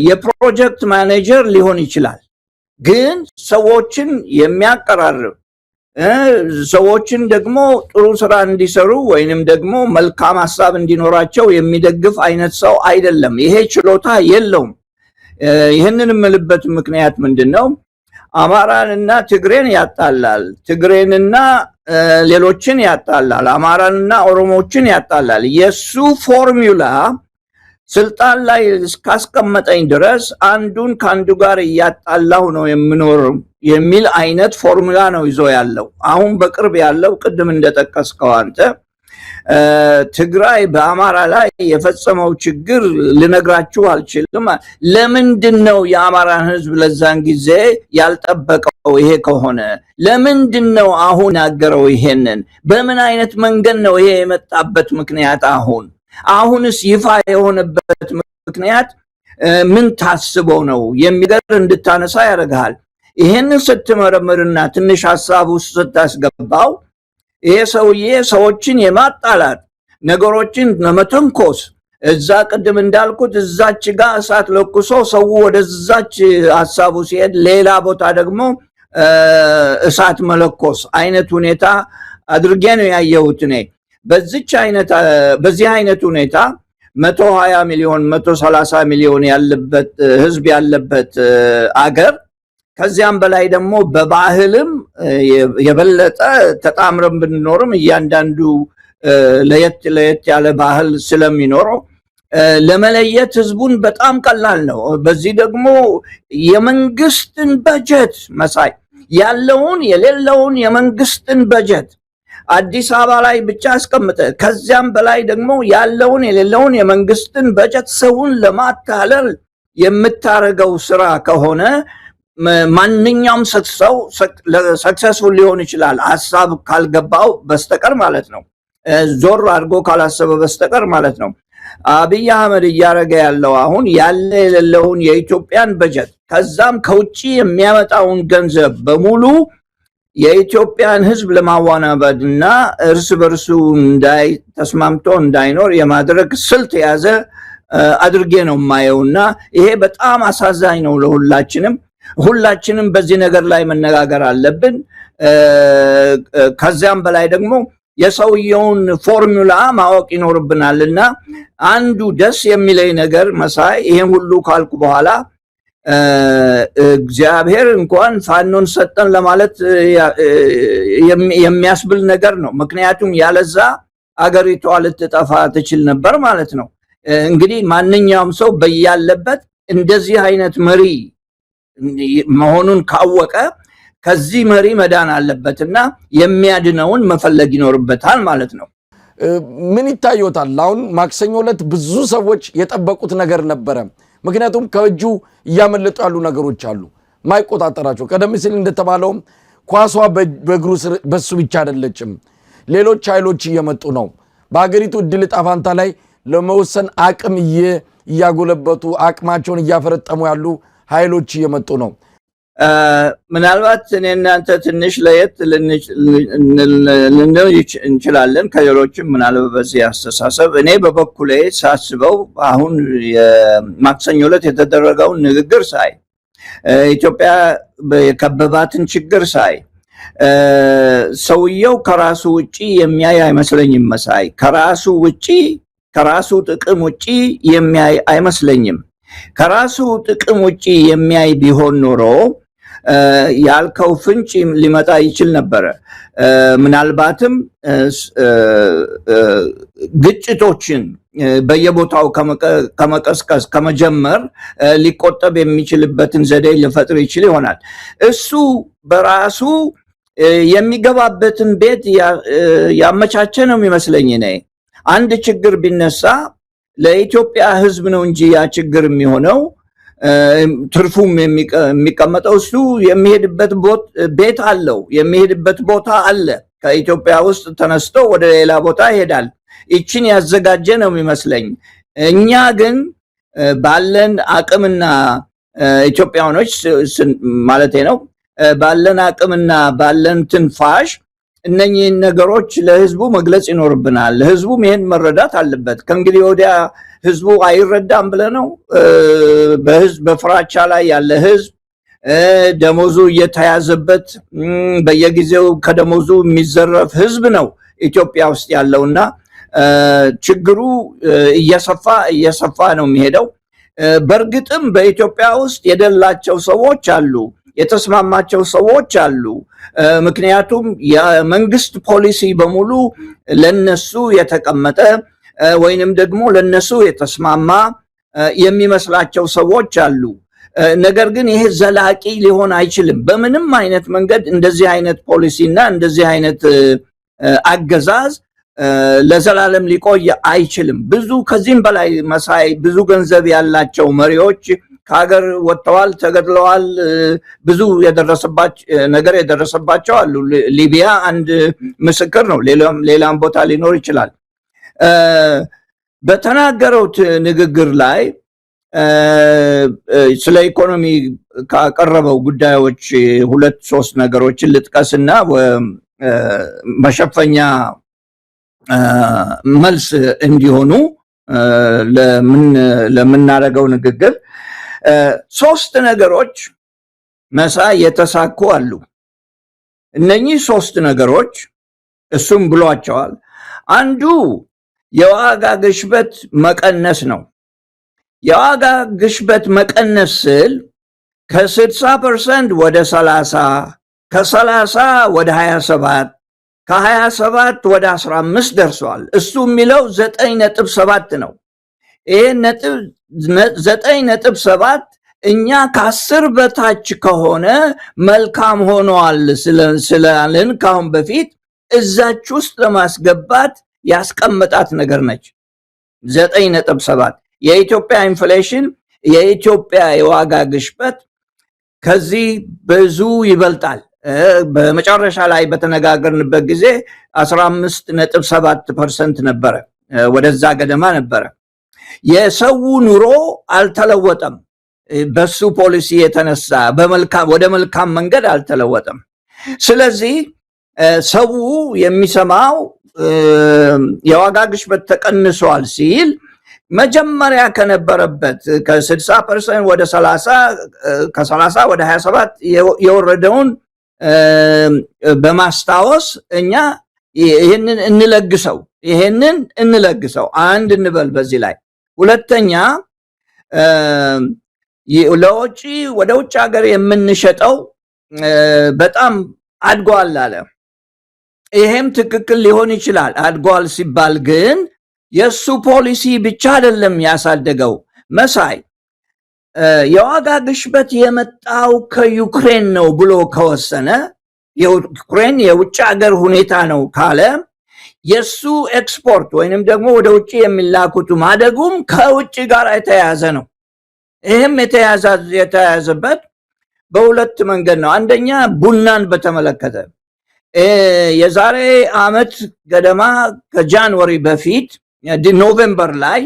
የፕሮጀክት ማኔጀር ሊሆን ይችላል። ግን ሰዎችን የሚያቀራርብ ሰዎችን ደግሞ ጥሩ ስራ እንዲሰሩ ወይንም ደግሞ መልካም ሐሳብ እንዲኖራቸው የሚደግፍ አይነት ሰው አይደለም። ይሄ ችሎታ የለውም። ይህንን የምልበት ምክንያት ምንድነው? አማራንና ትግሬን ያጣላል፣ ትግሬንና ሌሎችን ያጣላል፣ አማራንና ኦሮሞችን ያጣላል። የሱ ፎርሙላ ስልጣን ላይ እስካስቀመጠኝ ድረስ አንዱን ከአንዱ ጋር እያጣላሁ ነው የምኖር የሚል አይነት ፎርሙላ ነው ይዞ ያለው። አሁን በቅርብ ያለው ቅድም እንደጠቀስከው አንተ ትግራይ በአማራ ላይ የፈጸመው ችግር ልነግራችሁ አልችልም። ለምንድነው የአማራን ህዝብ ለዛን ጊዜ ያልጠበቀው? ይሄ ከሆነ ለምንድነው አሁን ያገረው? ይሄንን በምን አይነት መንገድ ነው ይሄ የመጣበት ምክንያት? አሁንስ ይፋ የሆነበት ምክንያት ምን ታስቦ ነው የሚገር እንድታነሳ ያደርጋል። ይሄንን ስትመረምርና ትንሽ ሐሳብ ውስጥ ስታስገባው ይሄ ሰውዬ ሰዎችን የማጣላት ነገሮችን ለመተንኮስ እዛ ቅድም እንዳልኩት እዛች ጋር እሳት ለኩሶ ሰው ወደዛች ሐሳቡ ሲሄድ ሌላ ቦታ ደግሞ እሳት መለኮስ አይነት ሁኔታ አድርጌ ነው ያየሁት እኔ። በዚህ አይነት ሁኔታ 120 ሚሊዮን 130 ሚሊዮን ያለበት ህዝብ ያለበት አገር ከዚያም በላይ ደግሞ በባህልም የበለጠ ተጣምረን ብንኖርም እያንዳንዱ ለየት ያለ ባህል ስለሚኖረው ለመለየት ህዝቡን በጣም ቀላል ነው። በዚህ ደግሞ የመንግስትን በጀት መሳይ ያለውን የሌለውን የመንግስትን በጀት አዲስ አበባ ላይ ብቻ አስቀምጠ ከዚያም በላይ ደግሞ ያለውን የሌለውን የመንግስትን በጀት ሰውን ለማታለል የምታረገው ስራ ከሆነ ማንኛውም ሰው ሰክሰስፉል ሊሆን ይችላል፣ ሐሳብ ካልገባው በስተቀር ማለት ነው። ዞር አድርጎ ካላሰበ በስተቀር ማለት ነው። አብይ አህመድ እያረገ ያለው አሁን ያለ የሌለውን የኢትዮጵያን በጀት ከዛም ከውጪ የሚያመጣውን ገንዘብ በሙሉ የኢትዮጵያን ህዝብ ለማዋናበድና እርስ በርሱ ተስማምቶ እንዳይኖር የማድረግ ስልት የያዘ አድርጌ ነው የማየውና ይሄ በጣም አሳዛኝ ነው ለሁላችንም። ሁላችንም በዚህ ነገር ላይ መነጋገር አለብን። ከዚያም በላይ ደግሞ የሰውየውን ፎርሙላ ማወቅ ይኖርብናልና አንዱ ደስ የሚለኝ ነገር መሳይ ይሄን ሁሉ ካልኩ በኋላ እግዚአብሔር እንኳን ፋኖን ሰጠን ለማለት የሚያስብል ነገር ነው። ምክንያቱም ያለዛ አገሪቷ ልትጠፋ ትችል ነበር ማለት ነው። እንግዲህ ማንኛውም ሰው በያለበት እንደዚህ አይነት መሪ መሆኑን ካወቀ ከዚህ መሪ መዳን አለበትና የሚያድነውን መፈለግ ይኖርበታል ማለት ነው። ምን ይታዩታል? አሁን ማክሰኞ ዕለት ብዙ ሰዎች የጠበቁት ነገር ነበረ። ምክንያቱም ከእጁ እያመለጡ ያሉ ነገሮች አሉ ማይቆጣጠራቸው። ቀደም ሲል እንደተባለውም ኳሷ በእግሩ ስር በሱ ብቻ አይደለችም፣ ሌሎች ኃይሎች እየመጡ ነው። በሀገሪቱ እድል ዕጣ ፈንታ ላይ ለመወሰን አቅም እያጎለበቱ አቅማቸውን እያፈረጠሙ ያሉ ኃይሎች እየመጡ ነው። ምናልባት እኔ እናንተ ትንሽ ለየት ልንል እንችላለን ከሌሎችም ምናልባት በዚህ አስተሳሰብ። እኔ በበኩሌ ሳስበው አሁን የማክሰኞ ዕለት የተደረገውን ንግግር ሳይ ኢትዮጵያ የከበባትን ችግር ሳይ ሰውየው ከራሱ ውጪ የሚያይ አይመስለኝም መሳይ። ከራሱ ጥቅም ውጪ የሚያይ አይመስለኝም። ከራሱ ጥቅም ውጪ የሚያይ ቢሆን ኖሮ ያልከው ፍንጭ ሊመጣ ይችል ነበረ። ምናልባትም ግጭቶችን በየቦታው ከመቀስቀስ ከመጀመር ሊቆጠብ የሚችልበትን ዘዴ ሊፈጥር ይችል ይሆናል። እሱ በራሱ የሚገባበትን ቤት ያመቻቸ ነው የሚመስለኝ። እኔ አንድ ችግር ቢነሳ ለኢትዮጵያ ህዝብ ነው እንጂ ያ ችግር የሚሆነው ትርፉም የሚቀመጠው እሱ የሚሄድበት ቤት አለው፣ የሚሄድበት ቦታ አለ። ከኢትዮጵያ ውስጥ ተነስቶ ወደ ሌላ ቦታ ይሄዳል። ይችን ያዘጋጀ ነው የሚመስለኝ። እኛ ግን ባለን አቅምና ኢትዮጵያኖች ማለቴ ነው ባለን አቅምና ባለን ትንፋሽ እነኚህን ነገሮች ለህዝቡ መግለጽ ይኖርብናል። ህዝቡም ይሄን መረዳት አለበት። ከእንግዲህ ወዲያ ህዝቡ አይረዳም ብለ ነው። በፍራቻ ላይ ያለ ህዝብ ደሞዙ እየተያዘበት በየጊዜው ከደሞዙ የሚዘረፍ ህዝብ ነው ኢትዮጵያ ውስጥ ያለውና ችግሩ እየሰፋ ነው የሚሄደው። በእርግጥም በኢትዮጵያ ውስጥ የደላቸው ሰዎች አሉ፣ የተስማማቸው ሰዎች አሉ። ምክንያቱም የመንግስት ፖሊሲ በሙሉ ለነሱ የተቀመጠ ወይንም ደግሞ ለነሱ የተስማማ የሚመስላቸው ሰዎች አሉ። ነገር ግን ይሄ ዘላቂ ሊሆን አይችልም። በምንም አይነት መንገድ እንደዚህ አይነት ፖሊሲና እንደዚህ አይነት አገዛዝ ለዘላለም ሊቆይ አይችልም። ብዙ ከዚህም በላይ መሳይ ብዙ ገንዘብ ያላቸው መሪዎች ከሀገር ወጥተዋል፣ ተገድለዋል። ብዙ ነገር የደረሰባቸው አሉ። ሊቢያ አንድ ምስክር ነው። ሌላም ቦታ ሊኖር ይችላል። በተናገረው ንግግር ላይ ስለ ኢኮኖሚ ካቀረበው ጉዳዮች 2-3 ነገሮችን ልጥቀስና መሸፈኛ መልስ እንዲሆኑ ለምናደርገው ንግግር 3 ነገሮች መሳይ የተሳኩ አሉ። እነኚህ 3 ነገሮች እሱም ብሏቸዋል። አንዱ የዋጋ ግሽበት መቀነስ ነው። የዋጋ ግሽበት መቀነስ ስል ከ60% ወደ 30፣ ከ30 ወደ 27፣ ከ27 ወደ 15 ደርሷል። እሱ የሚለው 9.7 ነው። ይሄ 9.7 እኛ ከ10 በታች ከሆነ መልካም ሆኗል ስላልን ካሁን በፊት እዛች ውስጥ ለማስገባት ያስቀመጣት ነገር ነች። 9.7 የኢትዮጵያ ኢንፍሌሽን፣ የኢትዮጵያ የዋጋ ግሽበት ከዚህ ብዙ ይበልጣል። በመጨረሻ ላይ በተነጋገርንበት ጊዜ 15.7% ነበረ፣ ወደዛ ገደማ ነበረ። የሰው ኑሮ አልተለወጠም። በሱ ፖሊሲ የተነሳ ወደ መልካም መንገድ አልተለወጠም። ስለዚህ ሰው የሚሰማው የዋጋ ግሽበት ተቀንሷል ሲል መጀመሪያ ከነበረበት ከ60% ወደ 30፣ ከ30 ወደ 27 የወረደውን በማስታወስ እኛ ይሄንን እንለግሰው አንድ እንበል በዚህ ላይ። ሁለተኛ ወደ ውጭ ሀገር የምንሸጠው በጣም አድጓል አለ። ይሄም ትክክል ሊሆን ይችላል። አድጓል ሲባል ግን የሱ ፖሊሲ ብቻ አይደለም ያሳደገው መሳይ። የዋጋ ግሽበት የመጣው ከዩክሬን ነው ብሎ ከወሰነ፣ የዩክሬን የውጭ ሀገር ሁኔታ ነው ካለ፣ የሱ ኤክስፖርት ወይንም ደግሞ ወደ ውጭ የሚላኩት ማደጉም ከውጭ ጋር የተያያዘ ነው። ይህም የተያያዘበት በሁለት መንገድ ነው። አንደኛ ቡናን በተመለከተ የዛሬ ዓመት ገደማ ከጃንዋሪ በፊት ኖቬምበር ላይ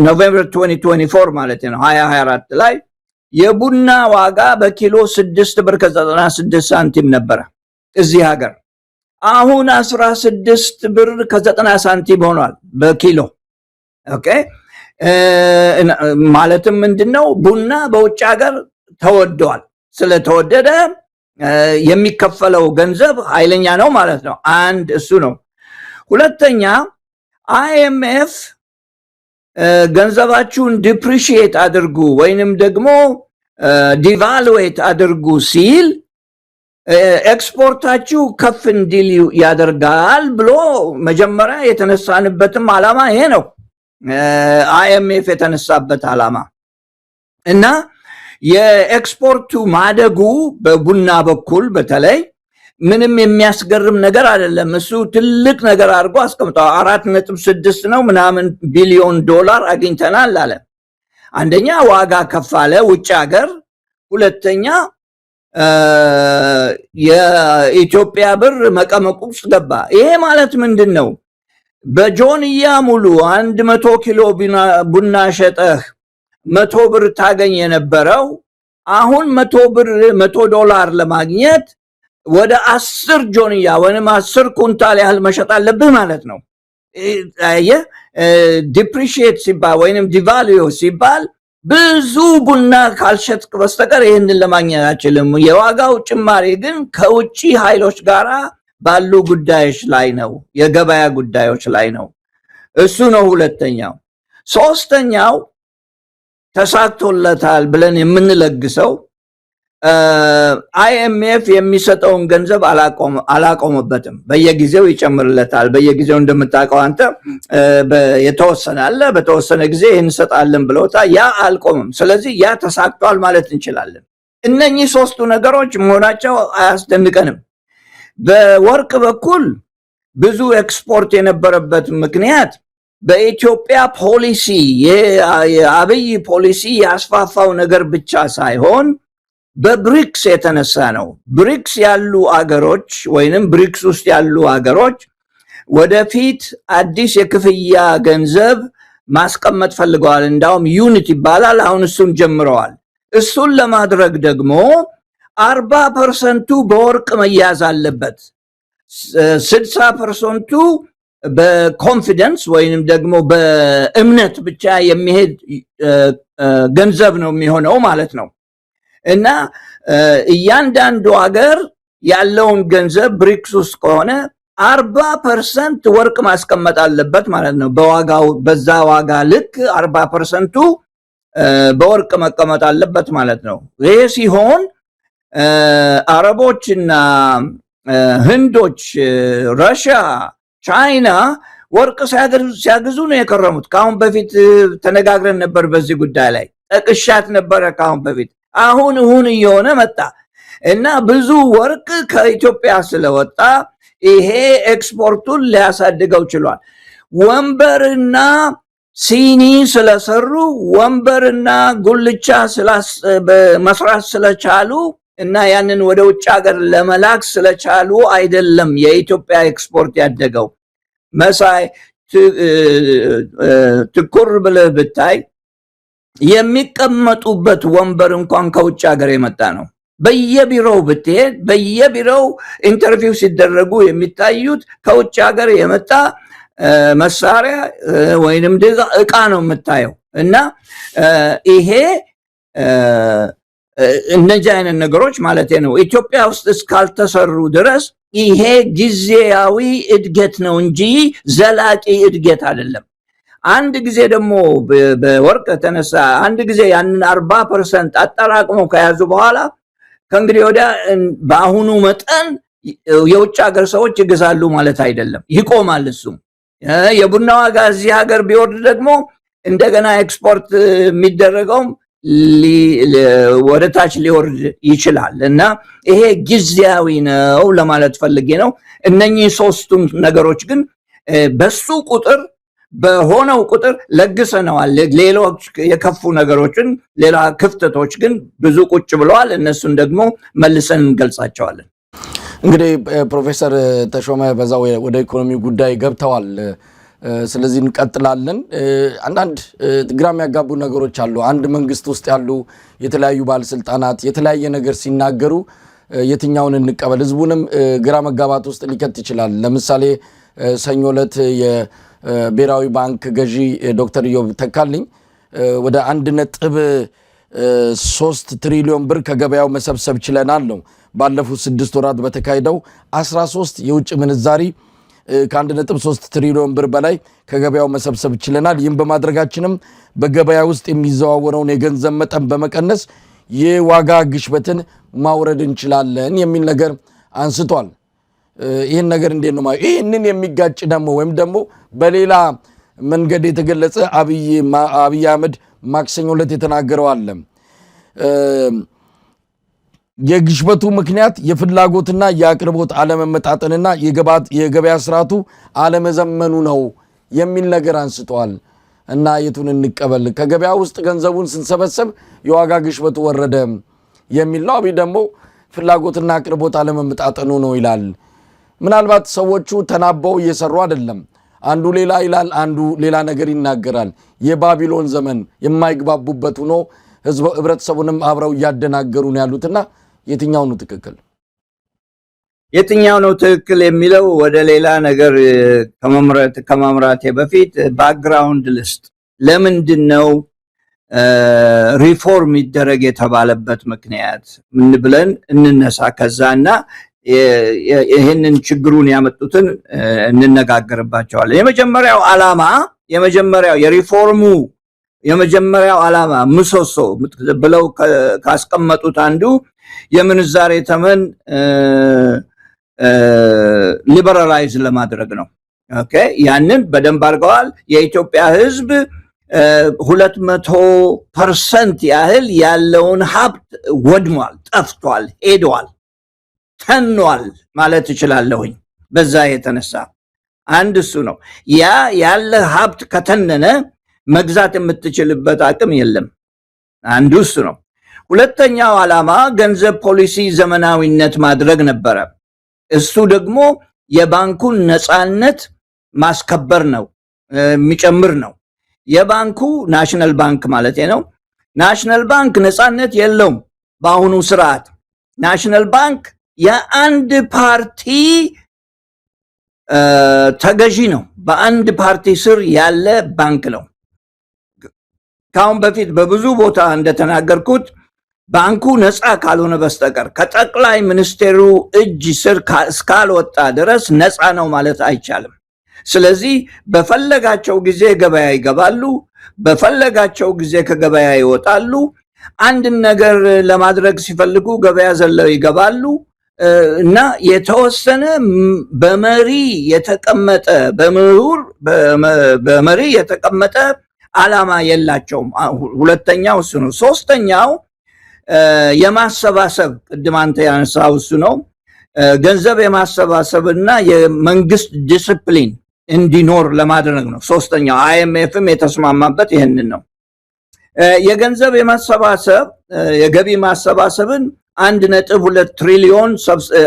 ኖቬምበር 2024 ማለት ነው 2024 ላይ የቡና ዋጋ በኪሎ 6 ብር ከ96 ሳንቲም ነበረ እዚህ ሀገር። አሁን 16 ብር ከ90 ሳንቲም ሆኗል በኪሎ። ኦኬ ማለትም ምንድነው? ቡና በውጭ ሀገር ተወዷል። ስለተወደደ የሚከፈለው ገንዘብ ኃይለኛ ነው ማለት ነው። አንድ እሱ ነው። ሁለተኛ IMF ገንዘባችሁን ዲፕሪሺየት አድርጉ ወይንም ደግሞ ዲቫሉዌት አድርጉ ሲል ኤክስፖርታችሁ ከፍ እንዲል ያደርጋል ብሎ መጀመሪያ የተነሳንበትም ዓላማ ይሄ ነው። IMF የተነሳበት ዓላማ እና የኤክስፖርቱ ማደጉ በቡና በኩል በተለይ ምንም የሚያስገርም ነገር አይደለም። እሱ ትልቅ ነገር አድርጎ አስቀምጠው 4.6 ነው ምናምን ቢሊዮን ዶላር አግኝተናል አለ። አንደኛ ዋጋ ከፍ አለ ውጭ ሀገር፣ ሁለተኛ የኢትዮጵያ ብር መቀመቁ ውስጥ ገባ። ይሄ ማለት ምንድን ነው? በጆንያ ሙሉ 100 ኪሎ ቡና ሸጠህ 100 ብር ታገኝ የነበረው አሁን 100 ዶላር ለማግኘት ወደ 10 ጆንያ ወይንም 10 ኩንታል ያህል መሸጥ አለብህ ማለት ነው። ዲፕሪሺየት ሲባል ወይንም ዲቫልዩ ሲባል ብዙ ቡና ካልሸጥክ በስተቀር ይህንን ለማግኘት አችልም። የዋጋው ጭማሪ ግን ከውጭ ኃይሎች ጋራ ባሉ ጉዳዮች ላይ ነው፣ የገበያ ጉዳዮች ላይ ነው። እሱ ነው ሁለተኛው። ሶስተኛው ተሳክቶለታል ብለን የምንለግሰው IMF የሚሰጠውን ገንዘብ አላቆመበትም። በየጊዜው ይጨምርለታል። በየጊዜው እንደምታውቀው አንተ የተወሰነ አለ፣ በተወሰነ ጊዜ እንሰጣለን ብለውታ ያ አልቆምም። ስለዚህ ያ ተሳክቷል ማለት እንችላለን። እነኚህ ሶስቱ ነገሮች መሆናቸው አያስደንቀንም። በወርቅ በኩል ብዙ ኤክስፖርት የነበረበት ምክንያት በኢትዮጵያ ፖሊሲ የአብይ ፖሊሲ ያስፋፋው ነገር ብቻ ሳይሆን በብሪክስ የተነሳ ነው። ብሪክስ ያሉ አገሮች ወይንም ብሪክስ ውስጥ ያሉ አገሮች ወደፊት አዲስ የክፍያ ገንዘብ ማስቀመጥ ፈልገዋል። እንዳውም ዩኒት ይባላል። አሁን እሱን ጀምረዋል። እሱን ለማድረግ ደግሞ 40% በወርቅ መያዝ አለበት። 60% በኮንፊደንስ ወይንም ደግሞ በእምነት ብቻ የሚሄድ ገንዘብ ነው የሚሆነው ማለት ነው። እና እያንዳንዱ ሀገር ያለውን ገንዘብ ብሪክስ ውስጥ ከሆነ 40% ወርቅ ማስቀመጥ አለበት ማለት ነው። በዋጋው በዛ ዋጋ ልክ 40% በወርቅ መቀመጥ አለበት ማለት ነው። ይሄ ሲሆን አረቦችና ህንዶች፣ ረሽያ፣ ቻይና ወርቅ ሲያግዙ ነው የከረሙት። ከአሁን በፊት ተነጋግረን ነበር በዚህ ጉዳይ ላይ ጠቅሻት ነበረ ከአሁን በፊት። አሁን እየሆነ መጣ እና ብዙ ወርቅ ከኢትዮጵያ ስለወጣ ይሄ ኤክስፖርቱን ሊያሳድገው ችሏል። ወንበርና ሲኒ ስለሰሩ ወንበርና ጉልቻ መስራት ስለቻሉ እና ያንን ወደ ውጭ ሀገር ለመላክ ስለቻሉ አይደለም የኢትዮጵያ ኤክስፖርት ያደገው። መሳይ ትኩር ብለህ ብታይ የሚቀመጡበት ወንበር እንኳን ከውጭ ሀገር የመጣ ነው። በየቢሮው ብትሄድ በየቢሮው ኢንተርቪው ሲደረጉ የሚታዩት ከውጭ ሀገር የመጣ መሳሪያ ወይንም እቃ ነው የምታየው። እና ይሄ እነዚህ አይነት ነገሮች ማለት ነው ኢትዮጵያ ውስጥ እስካልተሰሩ ድረስ ይሄ ጊዜያዊ እድገት ነው እንጂ ዘላቂ እድገት አይደለም። አንድ ጊዜ ደግሞ በወርቅ ተነሳ አንድ ጊዜ ያንን 40% አጠራቅመው ከያዙ በኋላ ከእንግዲህ ወዲያ በአሁኑ መጠን የውጭ ሀገር ሰዎች ይገዛሉ ማለት አይደለም፣ ይቆማል። እሱም የቡና ዋጋ እዚህ ሀገር ቢወርድ ደግሞ እንደገና ኤክስፖርት የሚደረገውም ወደ ታች ሊወርድ ይችላል። እና ይሄ ጊዜያዊ ነው ለማለት ፈልጌ ነው። እነኚህ ሶስቱም ነገሮች ግን በሱ ቁጥር በሆነው ቁጥር ለግሰነዋል። ሌሎች የከፉ ነገሮችን ሌላ ክፍተቶች ግን ብዙ ቁጭ ብለዋል። እነሱን ደግሞ መልሰን እንገልጻቸዋለን። እንግዲህ ፕሮፌሰር ተሾመ በዛው ወደ ኢኮኖሚ ጉዳይ ገብተዋል። ስለዚህ እንቀጥላለን። አንዳንድ ግራ የሚያጋቡ ነገሮች አሉ። አንድ መንግስት ውስጥ ያሉ የተለያዩ ባለስልጣናት የተለያየ ነገር ሲናገሩ የትኛውን እንቀበል ህዝቡንም ግራ መጋባት ውስጥ ሊከት ይችላል። ለምሳሌ ሰኞ ዕለት የብሔራዊ ባንክ ገዢ ዶክተር ኢዮብ ተካልኝ ወደ 1.3 ትሪሊዮን ብር ከገበያው መሰብሰብ ችለናል ነው። ባለፉት 6 ወራት በተካሄደው 13 የውጭ ምንዛሪ ከ1.3 ትሪሊዮን ብር በላይ ከገበያው መሰብሰብ ችለናል። ይህም በማድረጋችንም በገበያ ውስጥ የሚዘዋወረውን የገንዘብ መጠን በመቀነስ የዋጋ ግሽበትን ማውረድ እንችላለን የሚል ነገር አንስቷል። ይህን ነገር እንዴት ነው ማለት? ይህንን የሚጋጭ ደግሞ ወይም ደግሞ በሌላ መንገድ የተገለጸ አብይ አህመድ ማክሰኞ ዕለት የተናገረው አለ። የግሽበቱ ምክንያት የፍላጎትና የአቅርቦት አለመመጣጠንና የገበያ ስርዓቱ አለመዘመኑ ነው የሚል ነገር አንስተዋል። እና የቱን እንቀበል? ከገበያ ውስጥ ገንዘቡን ስንሰበሰብ የዋጋ ግሽበቱ ወረደ የሚል ነው። አብይ ደግሞ ፍላጎትና አቅርቦት አለመመጣጠኑ ነው ይላል። ምናልባት ሰዎቹ ተናበው እየሰሩ አይደለም። አንዱ ሌላ ይላል፣ አንዱ ሌላ ነገር ይናገራል። የባቢሎን ዘመን የማይግባቡበት ሆኖ ህብረተሰቡንም አብረው እያደናገሩ ነው ያሉትና የትኛው ነው ትክክል? የትኛው ነው ትክክል የሚለው ወደ ሌላ ነገር ከማምራቴ በፊት ባክግራውንድ ልስጥ። ለምንድን ነው ሪፎርም ይደረግ የተባለበት ምክንያት ምን ብለን እንነሳ ከዛና ይህንን ችግሩን ያመጡትን እንነጋገርባቸዋለን። የሪፎርሙ የመጀመሪያው ዓላማ ምሰሶ ብለው ካስቀመጡት አንዱ የምንዛሬ ተመን ሊበራላይዝ ለማድረግ ነው። ኦኬ፣ ያንን በደንብ አድርገዋል። የኢትዮጵያ ህዝብ 200% ያህል ያለውን ሀብት ወድሟል፣ ጠፍቷል፣ ሄዷል፣ ተኗል ማለት እችላለሁኝ። በዛ የተነሳ አንድ እሱ ነው። ያ ያለ ሀብት ከተነነ መግዛት የምትችልበት አቅም የለም። አንዱ እሱ ነው። ሁለተኛው ዓላማ ገንዘብ ፖሊሲ ዘመናዊነት ማድረግ ነበረ። እሱ ደግሞ የባንኩን ነፃነት ማስከበር ነው፣ የሚጨምር ነው። የባንኩ ናሽናል ባንክ ማለት ነው። ናሽናል ባንክ ነፃነት የለውም በአሁኑ ስርዓት። ናሽናል ባንክ የአንድ ፓርቲ ተገዢ ነው። በአንድ ፓርቲ ስር ያለ ባንክ ነው። ካሁን በፊት በብዙ ቦታ እንደተናገርኩት ባንኩ ነፃ ካልሆነ በስተቀር ከጠቅላይ ሚኒስቴሩ እጅ ስር እስካልወጣ ድረስ ነፃ ነው ማለት አይቻልም። ስለዚህ በፈለጋቸው ጊዜ ገበያ ይገባሉ፣ በፈለጋቸው ጊዜ ከገበያ ይወጣሉ። አንድን ነገር ለማድረግ ሲፈልጉ ገበያ ዘለው ይገባሉ እና የተወሰነ በመሪ የተቀመጠ በመሪ የተቀመጠ ዓላማ የላቸውም። ሁለተኛው እሱ ነው። ሶስተኛው የማሰባሰብ ቅድም አንተ ያነሳው እሱ ነው። ገንዘብ የማሰባሰብና የመንግስት ዲስፕሊን እንዲኖር ለማድረግ ነው። ሶስተኛው አይኤምኤፍም የተስማማበት ይህንን ነው። የገንዘብ የማሰባሰብ የገቢ ማሰባሰብን 1.2 ትሪሊዮን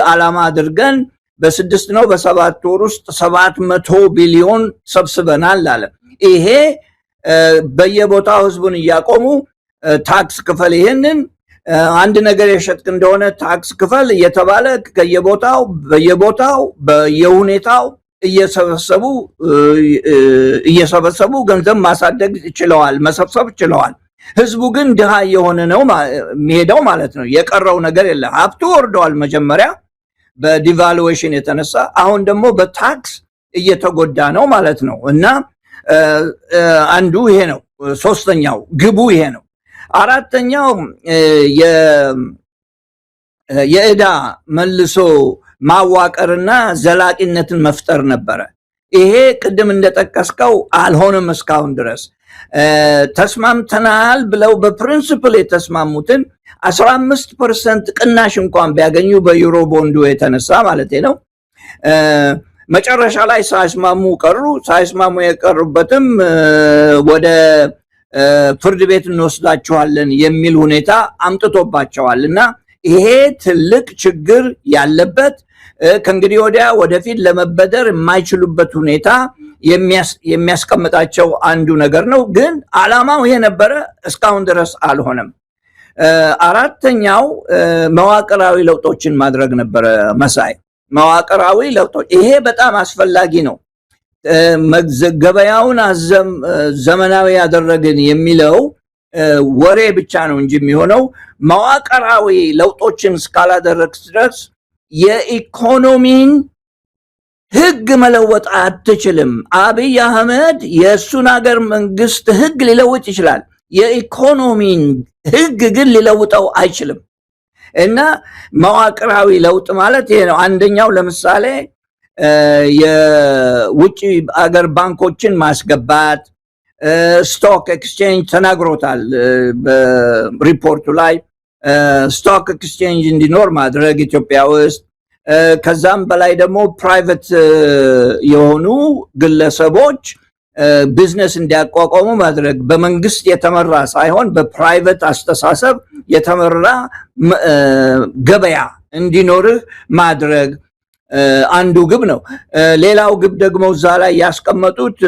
ዓላማ አድርገን በ6 ነው በ7 ወር ውስጥ 700 ቢሊዮን ሰብስበናል አለ። ይሄ በየቦታው ህዝቡን እያቆሙ ታክስ ክፈል፣ ይሄንን አንድ ነገር የሸጥክ እንደሆነ ታክስ ክፈል እየተባለ በየቦታው በየሁኔታው እየሰበሰቡ ገንዘብ ማሳደግ ችለዋል፣ መሰብሰብ ችለዋል። ህዝቡ ግን ድሃ የሆነ ነው የሚሄደው ማለት ነው። የቀረው ነገር የለ። ሀብቱ ወርደዋል መጀመሪያ በዲቫሉዌሽን የተነሳ፣ አሁን ደግሞ በታክስ እየተጎዳ ነው ማለት ነው። እና አንዱ ይሄ ነው። ሶስተኛው ግቡ ይሄ ነው። አራተኛው የዕዳ መልሶ ማዋቀርና ዘላቂነትን መፍጠር ነበረ። ይሄ ቅድም እንደጠቀስከው አልሆነም እስካሁን ድረስ። ተስማምተናል ብለው በፕሪንሲፕል የተስማሙትን 15% ቅናሽ እንኳን ቢያገኙ በዩሮ ቦንዱ የተነሳ ማለት ነው መጨረሻ ላይ ሳይስማሙ ቀሩ። ሳይስማሙ የቀሩበትም ወደ ፍርድ ቤት እንወስዳቸዋለን የሚል ሁኔታ አምጥቶባቸዋል። እና ይሄ ትልቅ ችግር ያለበት ከእንግዲህ ወዲያ ወደፊት ለመበደር የማይችሉበት ሁኔታ የሚያስቀምጣቸው አንዱ ነገር ነው። ግን ዓላማው ይሄ ነበረ፣ እስካሁን ድረስ አልሆነም። አራተኛው መዋቅራዊ ለውጦችን ማድረግ ነበረ። መሳይ መዋቅራዊ ለውጦች፣ ይሄ በጣም አስፈላጊ ነው። ገበያውን ዘመናዊ ያደረግን የሚለው ወሬ ብቻ ነው እንጂ የሚሆነው መዋቅራዊ ለውጦችን እስካላደረግስ ድረስ የኢኮኖሚን ህግ መለወጥ አትችልም። አብይ አህመድ የእሱን ሀገር መንግስት ህግ ሊለውጥ ይችላል፣ የኢኮኖሚን ህግ ግን ሊለውጠው አይችልም። እና መዋቅራዊ ለውጥ ማለት ይሄ ነው። አንደኛው ለምሳሌ የውጭ አገር ባንኮችን ማስገባት፣ ስቶክ ኤክስቼንጅ ተናግሮታል በሪፖርቱ ላይ። ስቶክ ኤክስቼንጅ እንዲኖር ማድረግ ኢትዮጵያ ውስጥ፣ ከዛም በላይ ደግሞ ፕራይቬት የሆኑ ግለሰቦች ቢዝነስ እንዲያቋቋሙ ማድረግ፣ በመንግስት የተመራ ሳይሆን በፕራይቬት አስተሳሰብ የተመራ ገበያ እንዲኖርህ ማድረግ አንዱ ግብ ነው። ሌላው ግብ ደግሞ እዛ ላይ ያስቀመጡት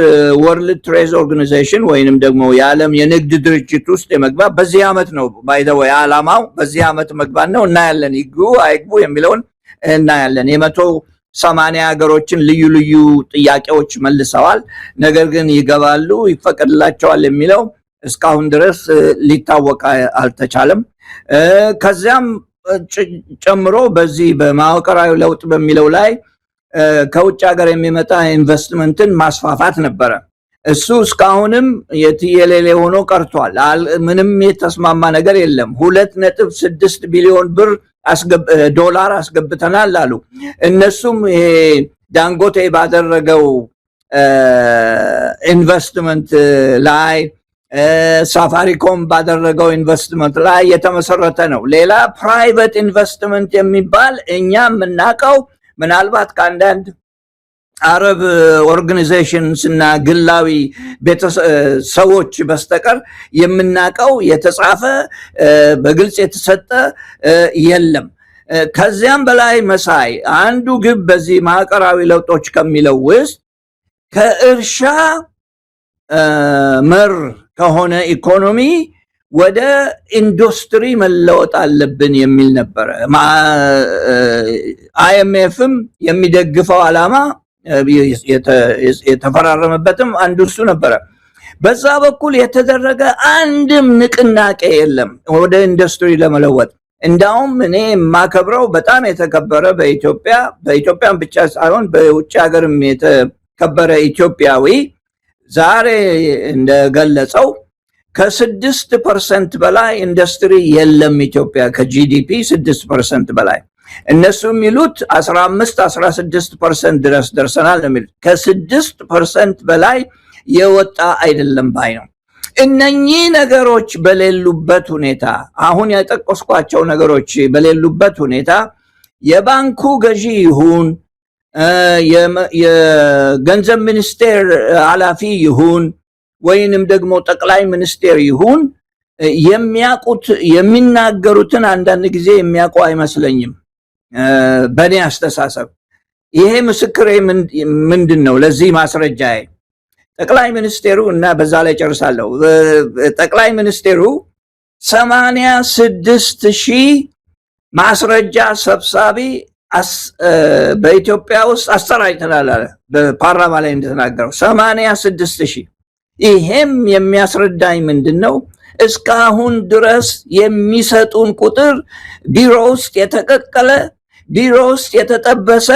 ወርልድ ትሬድ ኦርጋናይዜሽን ወይንም ደግሞ የዓለም የንግድ ድርጅት ውስጥ የመግባት በዚህ ዓመት ነው። ባይ ዘ ወይ ዓላማው በዚህ ዓመት መግባት ነው። እናያለን፣ ይግቡ አይግቡ የሚለውን እናያለን። 180 ሀገሮችን ልዩ ልዩ ጥያቄዎች መልሰዋል። ነገር ግን ይገባሉ ይፈቀድላቸዋል የሚለው እስካሁን ድረስ ሊታወቅ አልተቻለም። ከዚያም ጨምሮ በዚህ በመዋቅራዊ ለውጥ በሚለው ላይ ከውጭ ሀገር የሚመጣ ኢንቨስትመንትን ማስፋፋት ነበረ። እሱ እስካሁንም የትየሌሌ ሆኖ ቀርቷል። ምንም የተስማማ ነገር የለም። 2.6 ቢሊዮን ዶላር አስገብተናል አሉ። እነሱም ይሄ ዳንጎቴ ባደረገው ኢንቨስትመንት ላይ፣ ሳፋሪኮም ባደረገው ኢንቨስትመንት ላይ የተመሰረተ ነው። ሌላ ፕራይቬት ኢንቨስትመንት የሚባል እኛ የምናውቀው ምናልባት ከአንዳንድ አረብ ኦርጋናይዜሽንስ እና ግላዊ ሰዎች በስተቀር የምናቀው የተጻፈ በግልጽ የተሰጠ የለም። ከዚያም በላይ መሳይ አንዱ ግብ በዚህ ማዕቀራዊ ለውጦች ከሚለው ውስጥ ከእርሻ መር ከሆነ ኢኮኖሚ ወደ ኢንዱስትሪ መለወጥ አለብን የሚል ነበረ። አይኤምኤፍም የሚደግፈው ዓላማ የተፈራረመበትም አንዱ እሱ ነበረ። በዛ በኩል የተደረገ አንድም ንቅናቄ የለም ወደ ኢንዱስትሪ ለመለወጥ። እንዳውም እኔ የማከብረው በጣም የተከበረ በኢትዮጵያም ብቻ ሳይሆን በውጭ ሀገርም የተከበረ ኢትዮጵያዊ ዛሬ እንደገለጸው ከ6% በላይ ኢንዱስትሪ የለም ኢትዮጵያ ከጂዲፒ 6% በላይ። እነሱ የሚሉት 15-16% ድረስ ደርሰናል የሚሉት ከ6% በላይ የወጣ አይደለም ባይ ነው። እነኚህ ነገሮች በሌሉበት ሁኔታ አሁን ያጠቀስኳቸው ነገሮች በሌሉበት ሁኔታ የባንኩ ገዢ ይሁን የገንዘብ ሚኒስቴር ኃላፊ ይሁን ወይንም ደግሞ ጠቅላይ ሚኒስቴር ይሁን የሚያውቁት የሚናገሩትን አንዳንድ ጊዜ የሚያውቁ አይመስለኝም በእኔ አስተሳሰብ። ይሄ ምስክሬ ምንድነው? ለዚህ ማስረጃዬ ጠቅላይ ሚኒስቴሩ እና በዛ ላይ ጨርሳለሁ። ጠቅላይ ሚኒስቴሩ 86,000 ማስረጃ ሰብሳቢ በኢትዮጵያ ውስጥ አሰራጭተናል አለ በፓርላማ ላይ እንደተናገረው 86,000። ይሄም የሚያስረዳኝ ምንድነው? እስካሁን ድረስ የሚሰጡን ቁጥር ቢሮ ውስጥ የተቀቀለ ቢሮ ውስጥ የተጠበሰ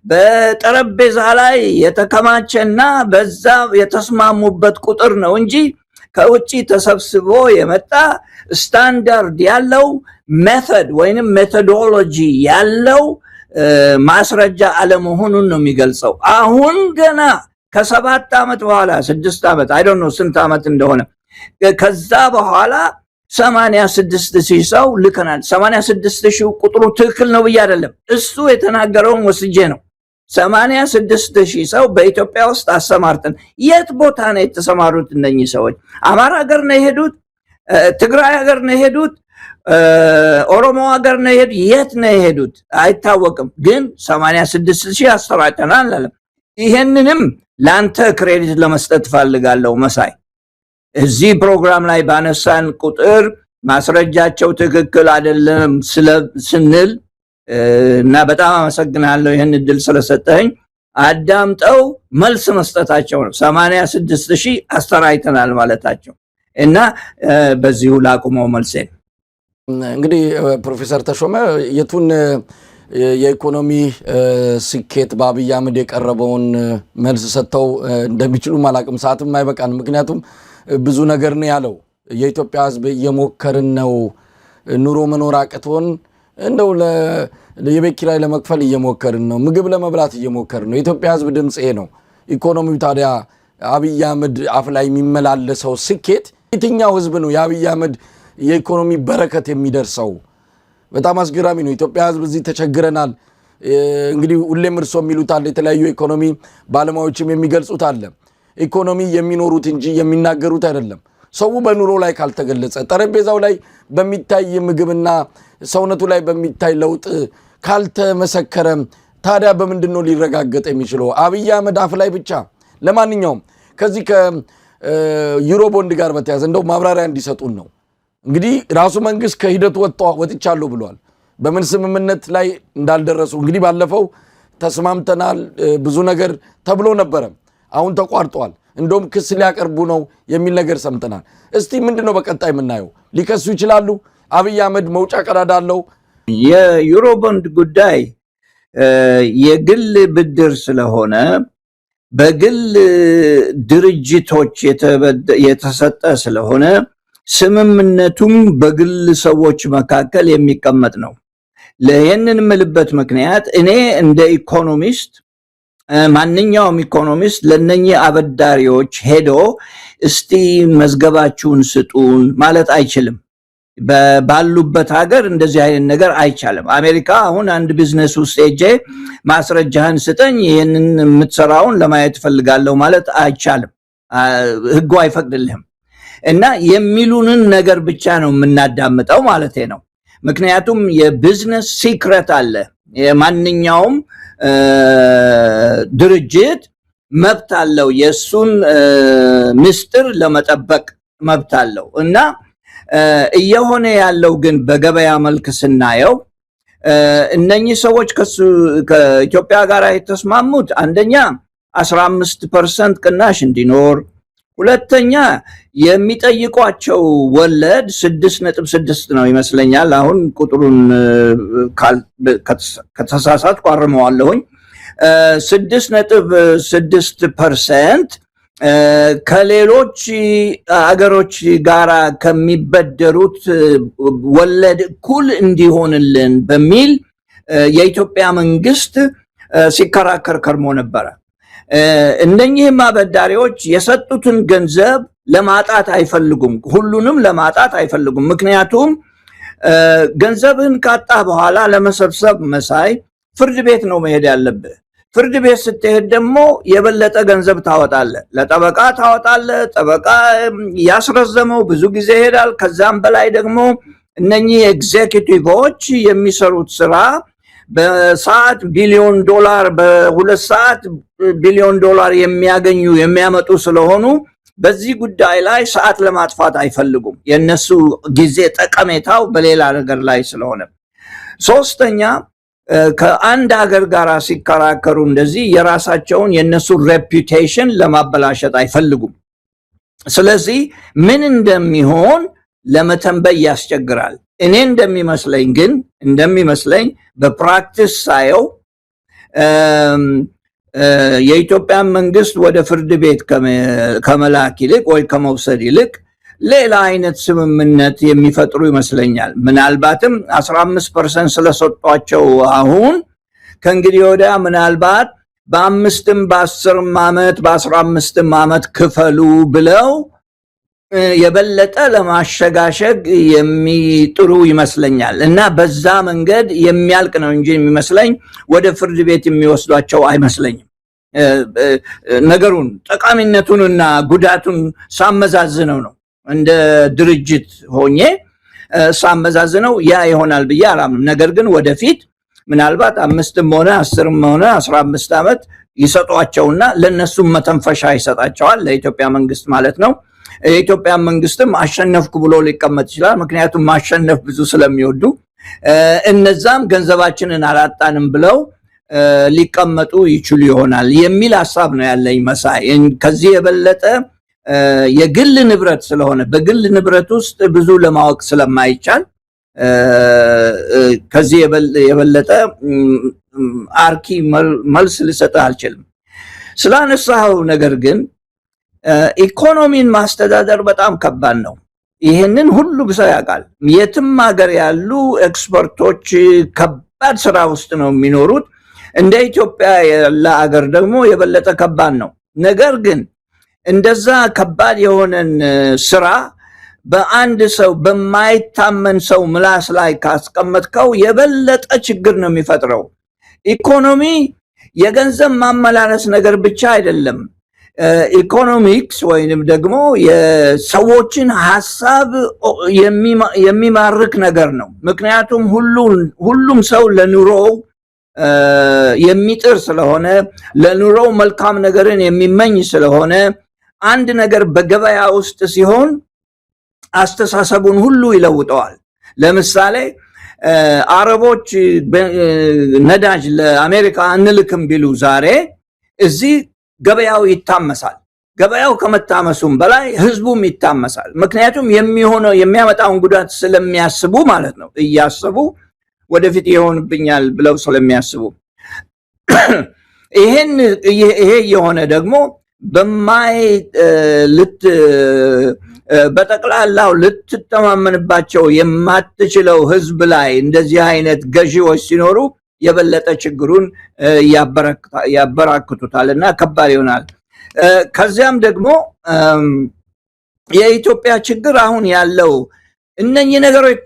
በጠረጴዛ ላይ የተከማቸና በዛ የተስማሙበት ቁጥር ነው እንጂ ከውጪ ተሰብስቦ የመጣ ስታንዳርድ ያለው ሜተድ ወይንም ሜቶዶሎጂ ያለው ማስረጃ አለመሆኑን ነው የሚገልጸው። አሁን ገና ከ7 ዓመት በኋላ 6 ዓመት አይ ዶንት ኖ ስንት ዓመት እንደሆነ ከዛ በኋላ 86,000 ሰው ልከናል። 86,000 ቁጥሩ ትክክል ነው ብዬ አይደለም፣ እሱ የተናገረውን ወስጄ ነው። 86,000 ሰው በኢትዮጵያ ውስጥ አሰማርተን። የት ቦታ ነው የተሰማሩት እነኚህ ሰዎች? አማራ ሀገር ነው የሄዱት? ትግራይ ሀገር ነው የሄዱት? ኦሮሞ ሀገር ነው የሄዱት? የት ነው የሄዱት? አይታወቅም። ግን 86,000 አሰራጭተናል አለ። ይሄንንም ላንተ ክሬዲት ለመስጠት ፈልጋለሁ መሳይ። እዚህ ፕሮግራም ላይ ባነሳን ቁጥር ማስረጃቸው ትክክል አይደለም ስንል እና በጣም አመሰግናለሁ ይህን እድል ስለሰጠኝ። አዳምጠው መልስ መስጠታቸው ነው 86,000 አሰራጭተናል ማለታቸው እና በዚሁ ላቁመው መልሴን። እንግዲህ ፕሮፌሰር ተሾመ የቱን የኢኮኖሚ ስኬት በአብይ አህመድ የቀረበውን መልስ ሰጥተው እንደሚችሉ ማላቅም፣ ሰዓትም አይበቃን። ምክንያቱም ብዙ ነገር ነው ያለው። የኢትዮጵያ ሕዝብ እየሞከርን ነው፣ ኑሮ መኖር አቅቶን እንደው የቤት ኪራይ ለመክፈል እየሞከርን ነው፣ ምግብ ለመብላት እየሞከርን ነው። የኢትዮጵያ ሕዝብ ድምፅ ይሄ ነው። ኢኮኖሚው ታዲያ አብይ አህመድ አፍ ላይ የሚመላለሰው ስኬት የትኛው ሕዝብ ነው የአብይ አህመድ የኢኮኖሚ በረከት የሚደርሰው? በጣም አስገራሚ ነው። ኢትዮጵያ ሕዝብ እዚህ ተቸግረናል። እንግዲህ ሁሌም እርሶ የሚሉት አለ፣ የተለያዩ ኢኮኖሚ ባለሙያዎችም የሚገልጹት አለ። ኢኮኖሚ የሚኖሩት እንጂ የሚናገሩት አይደለም። ሰው በኑሮ ላይ ካልተገለጸ፣ ጠረጴዛው ላይ በሚታይ ምግብና ሰውነቱ ላይ በሚታይ ለውጥ ካልተመሰከረ ታዲያ በምንድን ነው ሊረጋገጥ የሚችለው? አብይ አህመድ አፍ ላይ ብቻ። ለማንኛውም ከዚህ ከዩሮ ቦንድ ጋር በተያዘ እንደው ማብራሪያ እንዲሰጡን ነው። እንግዲህ ራሱ መንግስት ከሂደቱ ወጥቻለሁ ብሏል። በምን ስምምነት ላይ እንዳልደረሱ እንግዲህ ባለፈው ተስማምተናል ብዙ ነገር ተብሎ ነበረ። አሁን ተቋርጧል። እንደውም ክስ ሊያቀርቡ ነው የሚል ነገር ሰምተናል። እስቲ ምንድነው በቀጣይ የምናየው? ሊከሱ ይችላሉ? አብይ አህመድ መውጫ ቀዳዳ አለው? የዩሮ ቦንድ ጉዳይ የግል ብድር ስለሆነ በግል ድርጅቶች የተሰጠ ስለሆነ ስምምነቱም በግል ሰዎች መካከል የሚቀመጥ ነው። ይህንን የምልበት ምክንያት እኔ እንደ ኢኮኖሚስት ማንኛውም ኢኮኖሚስት ለነኚህ አበዳሪዎች ሄዶ እስቲ መዝገባችሁን ስጡን ማለት አይችልም። ባሉበት ሀገር እንደዚህ አይነት ነገር አይቻልም። አሜሪካ አሁን አንድ ቢዝነስ ውስጥ ሄጄ ማስረጃህን ስጠኝ ይሄንን የምትሰራውን ለማየት ፈልጋለሁ ማለት አይቻልም። ህጉ አይፈቅድልህም። እና የሚሉንን ነገር ብቻ ነው የምናዳምጠው ማለት ነው። ምክንያቱም የቢዝነስ ሲክሬት አለ። የማንኛውም ድርጅት መብት አለው የሱን ምስጢር ለመጠበቅ መብት አለው። እና እየሆነ ያለው ግን በገበያ መልክ ስናየው እነኚህ ሰዎች ከኢትዮጵያ ጋር የተስማሙት አንደኛ 15% ቅናሽ እንዲኖር፣ ሁለተኛ የሚጠይቋቸው ወለድ 6.6 ነው ይመስለኛል። አሁን ቁጥሩን ከተሳሳትኩ አርመዋለሁኝ። 6.6% ከሌሎች አገሮች ጋራ ከሚበደሩት ወለድ እኩል እንዲሆንልን በሚል የኢትዮጵያ መንግስት ሲከራከር ከርሞ ነበረ። እነኚህም አበዳሪዎች የሰጡትን ገንዘብ ለማጣት አይፈልጉም፣ ሁሉንም ለማጣት አይፈልጉም። ምክንያቱም ገንዘብን ካጣ በኋላ ለመሰብሰብ መሳይ ፍርድ ቤት ነው መሄድ ያለብህ። ፍርድ ቤት ስትሄድ ደግሞ የበለጠ ገንዘብ ታወጣለህ፣ ለጠበቃ ታወጣለህ። ጠበቃ ያስረዘመው ብዙ ጊዜ ይሄዳል። ከዛም በላይ ደግሞ እነኚህ ኤግዜኪቲቮች የሚሰሩት ስራ በሰዓት ቢሊዮን ዶላር፣ በሁለት ሰዓት ቢሊዮን ዶላር የሚያመጡ ስለሆኑ በዚህ ጉዳይ ላይ ሰዓት ለማጥፋት አይፈልጉም። የነሱ ጊዜ ጠቀሜታው በሌላ ነገር ላይ ስለሆነ። ሶስተኛ ከአንድ ሀገር ጋር ሲከራከሩ እንደዚህ የራሳቸውን የነሱ ሬፑቴሽን ለማበላሸት አይፈልጉም። ስለዚህ ምን እንደሚሆን ለመተንበይ ያስቸግራል። እኔ እንደሚመስለኝ በፕራክቲስ ሳየው የኢትዮጵያ መንግስት ወደ ፍርድ ቤት ከመላክ ይልቅ ወይ ከመውሰድ ይልቅ ሌላ አይነት ስምምነት የሚፈጥሩ ይመስለኛል። ምናልባትም 15% ስለሰጧቸው አሁን ከእንግዲህ ወዲያ ምናልባት በ5ም በ10ም ዓመት በ15ም ዓመት ክፈሉ ብለው የበለጠ ለማሸጋሸግ የሚጥሩ ይመስለኛል። እና በዛ መንገድ የሚያልቅ ነው እንጂ የሚመስለኝ ወደ ፍርድ ቤት የሚወስዷቸው አይመስለኝም። ነገሩን ጠቃሚነቱንና ጉዳቱን ሳመዛዝነው ነው እንደ ድርጅት ሆኜ ሳመዛዝነው ያ ይሆናል ብዬ አላምንም። ነገር ግን ወደፊት ምናልባት 5ም ሆነ 10ም ሆነ 15 ዓመት ይሰጧቸውና ለነሱም መተንፈሻ ይሰጣቸዋል፣ ለኢትዮጵያ መንግስት ማለት ነው። የኢትዮጵያ መንግስትም አሸነፍኩ ብሎ ሊቀመጥ ይችላል። ምክንያቱም ማሸነፍ ብዙ ስለሚወዱ፣ እነዛም ገንዘባችንን አላጣንም ብለው ሊቀመጡ ይችሉ ይሆናል የሚል ሐሳብ ነው ያለኝ መሳይ። ከዚህ የበለጠ የግል ንብረት ስለሆነ በግል ንብረት ውስጥ ብዙ ለማወቅ ስለማይቻል ከዚህ የበለጠ አርኪ መልስ ልሰጥህ አልችልም። ስላነሳው ነገር ግን ኢኮኖሚን ማስተዳደር በጣም ከባድ ነው። ይህንን ሁሉ ሰው ያውቃል። የትም ሀገር ያሉ ኤክስፐርቶች ከባድ ስራ ውስጥ ነው የሚኖሩት። እንደ ኢትዮጵያ ያለ ሀገር ደግሞ የበለጠ ከባድ ነው። ነገር ግን እንደዛ ከባድ የሆነን ስራ በአንድ ሰው በማይታመን ሰው ምላስ ላይ ካስቀመጥከው የበለጠ ችግር ነው የሚፈጥረው። ኢኮኖሚ የገንዘብ ማመላለስ ነገር ብቻ አይደለም። ኢኮኖሚክስ ወይንም ደግሞ የሰዎችን ሀሳብ የሚማርክ ነገር ነው። ምክንያቱም ሁሉም ሰው ለኑሮው የሚጥር ስለሆነ፣ ለኑሮው መልካም ነገርን የሚመኝ ስለሆነ አንድ ነገር በገበያ ውስጥ ሲሆን አስተሳሰቡን ሁሉ ይለውጠዋል። ለምሳሌ አረቦች ነዳጅ ለአሜሪካ አንልክም ቢሉ ዛሬ እዚህ ገበያው ይታመሳል። ገበያው ከመታመሱም በላይ ህዝቡም ይታመሳል። ምክንያቱም የሚያመጣውን ጉዳት ስለሚያስቡ ማለት ነው። እያሰቡ ወደፊት ይሆንብኛል ብለው ስለሚያስቡ ይሄ የሆነ ደግሞ በጠቅላላው ልትተማመንባቸው የማትችለው ህዝብ ላይ እንደዚህ አይነት ገዢዎች ሲኖሩ የበለጠ ችግሩን ያበራክቱታልና ከባድ ይሆናል። ከዚያም ደግሞ የኢትዮጵያ ችግር አሁን ያለው እነኚህ ነገሮች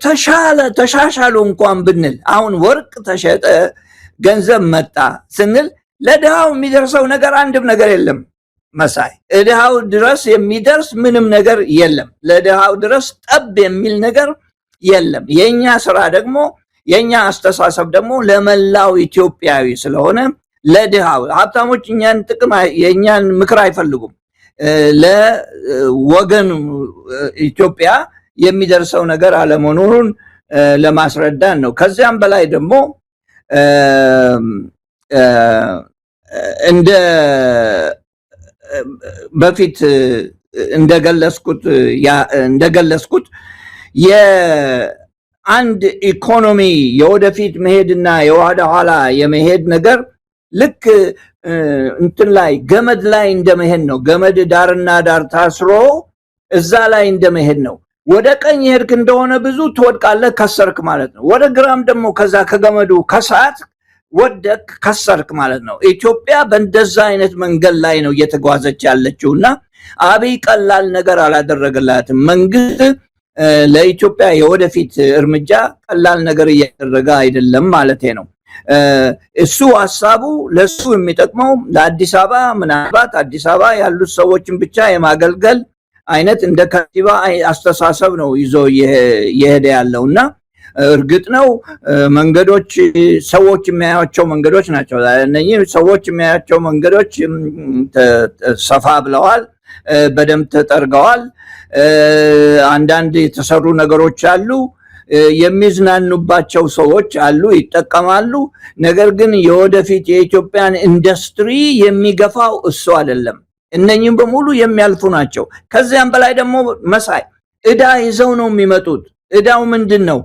ተሻሻሉ እንኳን ብንል አሁን ወርቅ ተሸጠ ገንዘብ መጣ ስንል ለድሃው የሚደርሰው ነገር አንድም ነገር የለም። መሳይ ለድሃው ድረስ የሚደርስ ምንም ነገር የለም። ለድሃው ድረስ ጠብ የሚል ነገር የለም። የኛ ስራ ደግሞ የኛ አስተሳሰብ ደግሞ ለመላው ኢትዮጵያዊ ስለሆነ ለድሃው ሀብታሞች እኛን ጥቅም የኛን ምክር አይፈልጉም። ለወገን ኢትዮጵያ የሚደርሰው ነገር አለመኖሩን ለማስረዳት ነው። ከዚያም በላይ ደግሞ እንደ በፊት እንደገለጽኩት የአንድ ኢኮኖሚ የወደፊት መሄድና የኋላ ኋላ የመሄድ ነገር ልክ እንትን ላይ ገመድ ላይ እንደመሄድ ነው። ገመድ ዳርና ዳር ታስሮ እዛ ላይ እንደመሄድ ነው። ወደ ቀኝ ሄድክ እንደሆነ ብዙ ትወድቃለህ፣ ከሰርክ ማለት ነው። ወደ ግራም ደግሞ ከዛ ከገመዱ ከሳት ወደክ ከሰርክ ማለት ነው። ኢትዮጵያ በእንደዛ አይነት መንገድ ላይ ነው እየተጓዘች ያለችውና አብይ ቀላል ነገር አላደረገላትም። መንግስት ለኢትዮጵያ የወደፊት እርምጃ ቀላል ነገር እያደረገ አይደለም ማለት ነው። እሱ ሐሳቡ ለሱ የሚጠቅመው ለአዲስ አበባ ምናልባት አዲስ አበባ ያሉት ሰዎችን ብቻ የማገልገል አይነት እንደ ከንቲባ አስተሳሰብ ነው ይዞ እየሄደ ያለውና እርግጥ ነው መንገዶች ሰዎች የሚያያቸው መንገዶች ናቸው። እነኚህ ሰዎች የሚያያቸው መንገዶች ሰፋ ብለዋል፣ በደንብ ተጠርገዋል። አንዳንድ የተሰሩ ነገሮች አሉ፣ የሚዝናኑባቸው ሰዎች አሉ፣ ይጠቀማሉ። ነገር ግን የወደፊት የኢትዮጵያን ኢንዱስትሪ የሚገፋው እሱ አይደለም። እነኚህም በሙሉ የሚያልፉ ናቸው። ከዚያም በላይ ደግሞ መሳይ ዕዳ ይዘው ነው የሚመጡት። ዕዳው ምንድን ነው?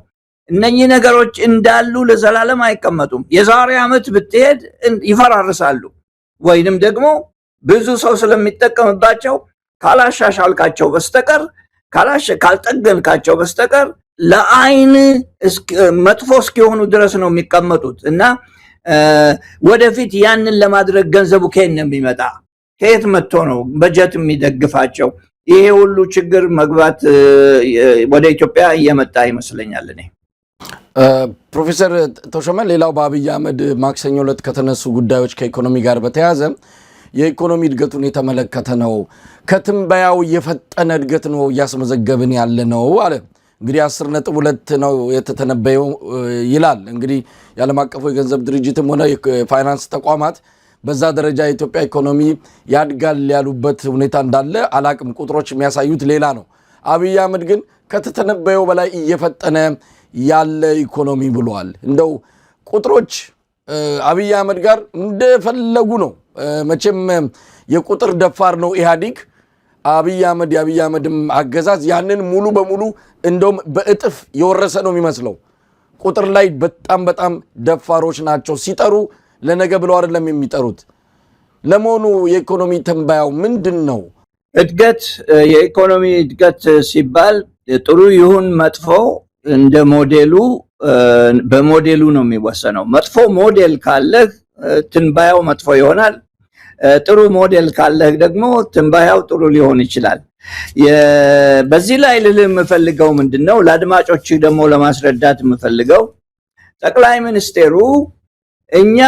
እነኚህ ነገሮች እንዳሉ ለዘላለም አይቀመጡም። የዛሬ ዓመት ብትሄድ ይፈራርሳሉ፣ ወይንም ደግሞ ብዙ ሰው ስለሚጠቀምባቸው ካላሻሻልካቸው በስተቀር ካልጠገንካቸው በስተቀር ለአይን መጥፎ እስኪሆኑ ድረስ ነው የሚቀመጡት እና ወደፊት ያንን ለማድረግ ገንዘቡ ከየት ነው የሚመጣ? ከየት መጥቶ ነው በጀት የሚደግፋቸው? ይሄ ሁሉ ችግር መግባት ወደ ኢትዮጵያ እየመጣ ይመስለኛል። እኔ ፕሮፌሰር ተሾመ ሌላው በአብይ አህመድ ማክሰኞ ዕለት ከተነሱ ጉዳዮች ከኢኮኖሚ ጋር በተያያዘ የኢኮኖሚ እድገቱን የተመለከተ ነው። ከትንበያው የፈጠነ እድገት ነው እያስመዘገብን ያለ ነው አለ። እንግዲህ 10.2 ነው የተተነበየው ይላል። እንግዲህ የዓለም አቀፉ የገንዘብ ድርጅትም ሆነ የፋይናንስ ተቋማት በዛ ደረጃ የኢትዮጵያ ኢኮኖሚ ያድጋል ያሉበት ሁኔታ እንዳለ አላቅም። ቁጥሮች የሚያሳዩት ሌላ ነው። አብይ አህመድ ግን ከተተነበየው በላይ እየፈጠነ ያለ ኢኮኖሚ ብለዋል። እንደው ቁጥሮች አብይ አህመድ ጋር እንደፈለጉ ነው። መቼም የቁጥር ደፋር ነው ኢህአዲግ። አብይ አህመድም አገዛዝ ያንን ሙሉ በሙሉ እንደውም በእጥፍ የወረሰ ነው የሚመስለው። ቁጥር ላይ በጣም ደፋሮች ናቸው። ሲጠሩ ለነገ ብለው አይደለም የሚጠሩት። ለመሆኑ የኢኮኖሚ ትንበያው ምንድን ነው? እድገት የኢኮኖሚ እድገት ሲባል ጥሩ ይሁን መጥፎ እንደ ሞዴሉ በሞዴሉ ነው የሚወሰነው። መጥፎ ሞዴል ካለህ ትንበያው መጥፎ ይሆናል። ጥሩ ሞዴል ካለህ ደግሞ ትንበያው ጥሩ ሊሆን ይችላል። በዚህ ላይ ልል የምፈልገው ምንድነው፣ ለአድማጮች ደግሞ ለማስረዳት የምፈልገው ጠቅላይ ሚኒስቴሩ እኛ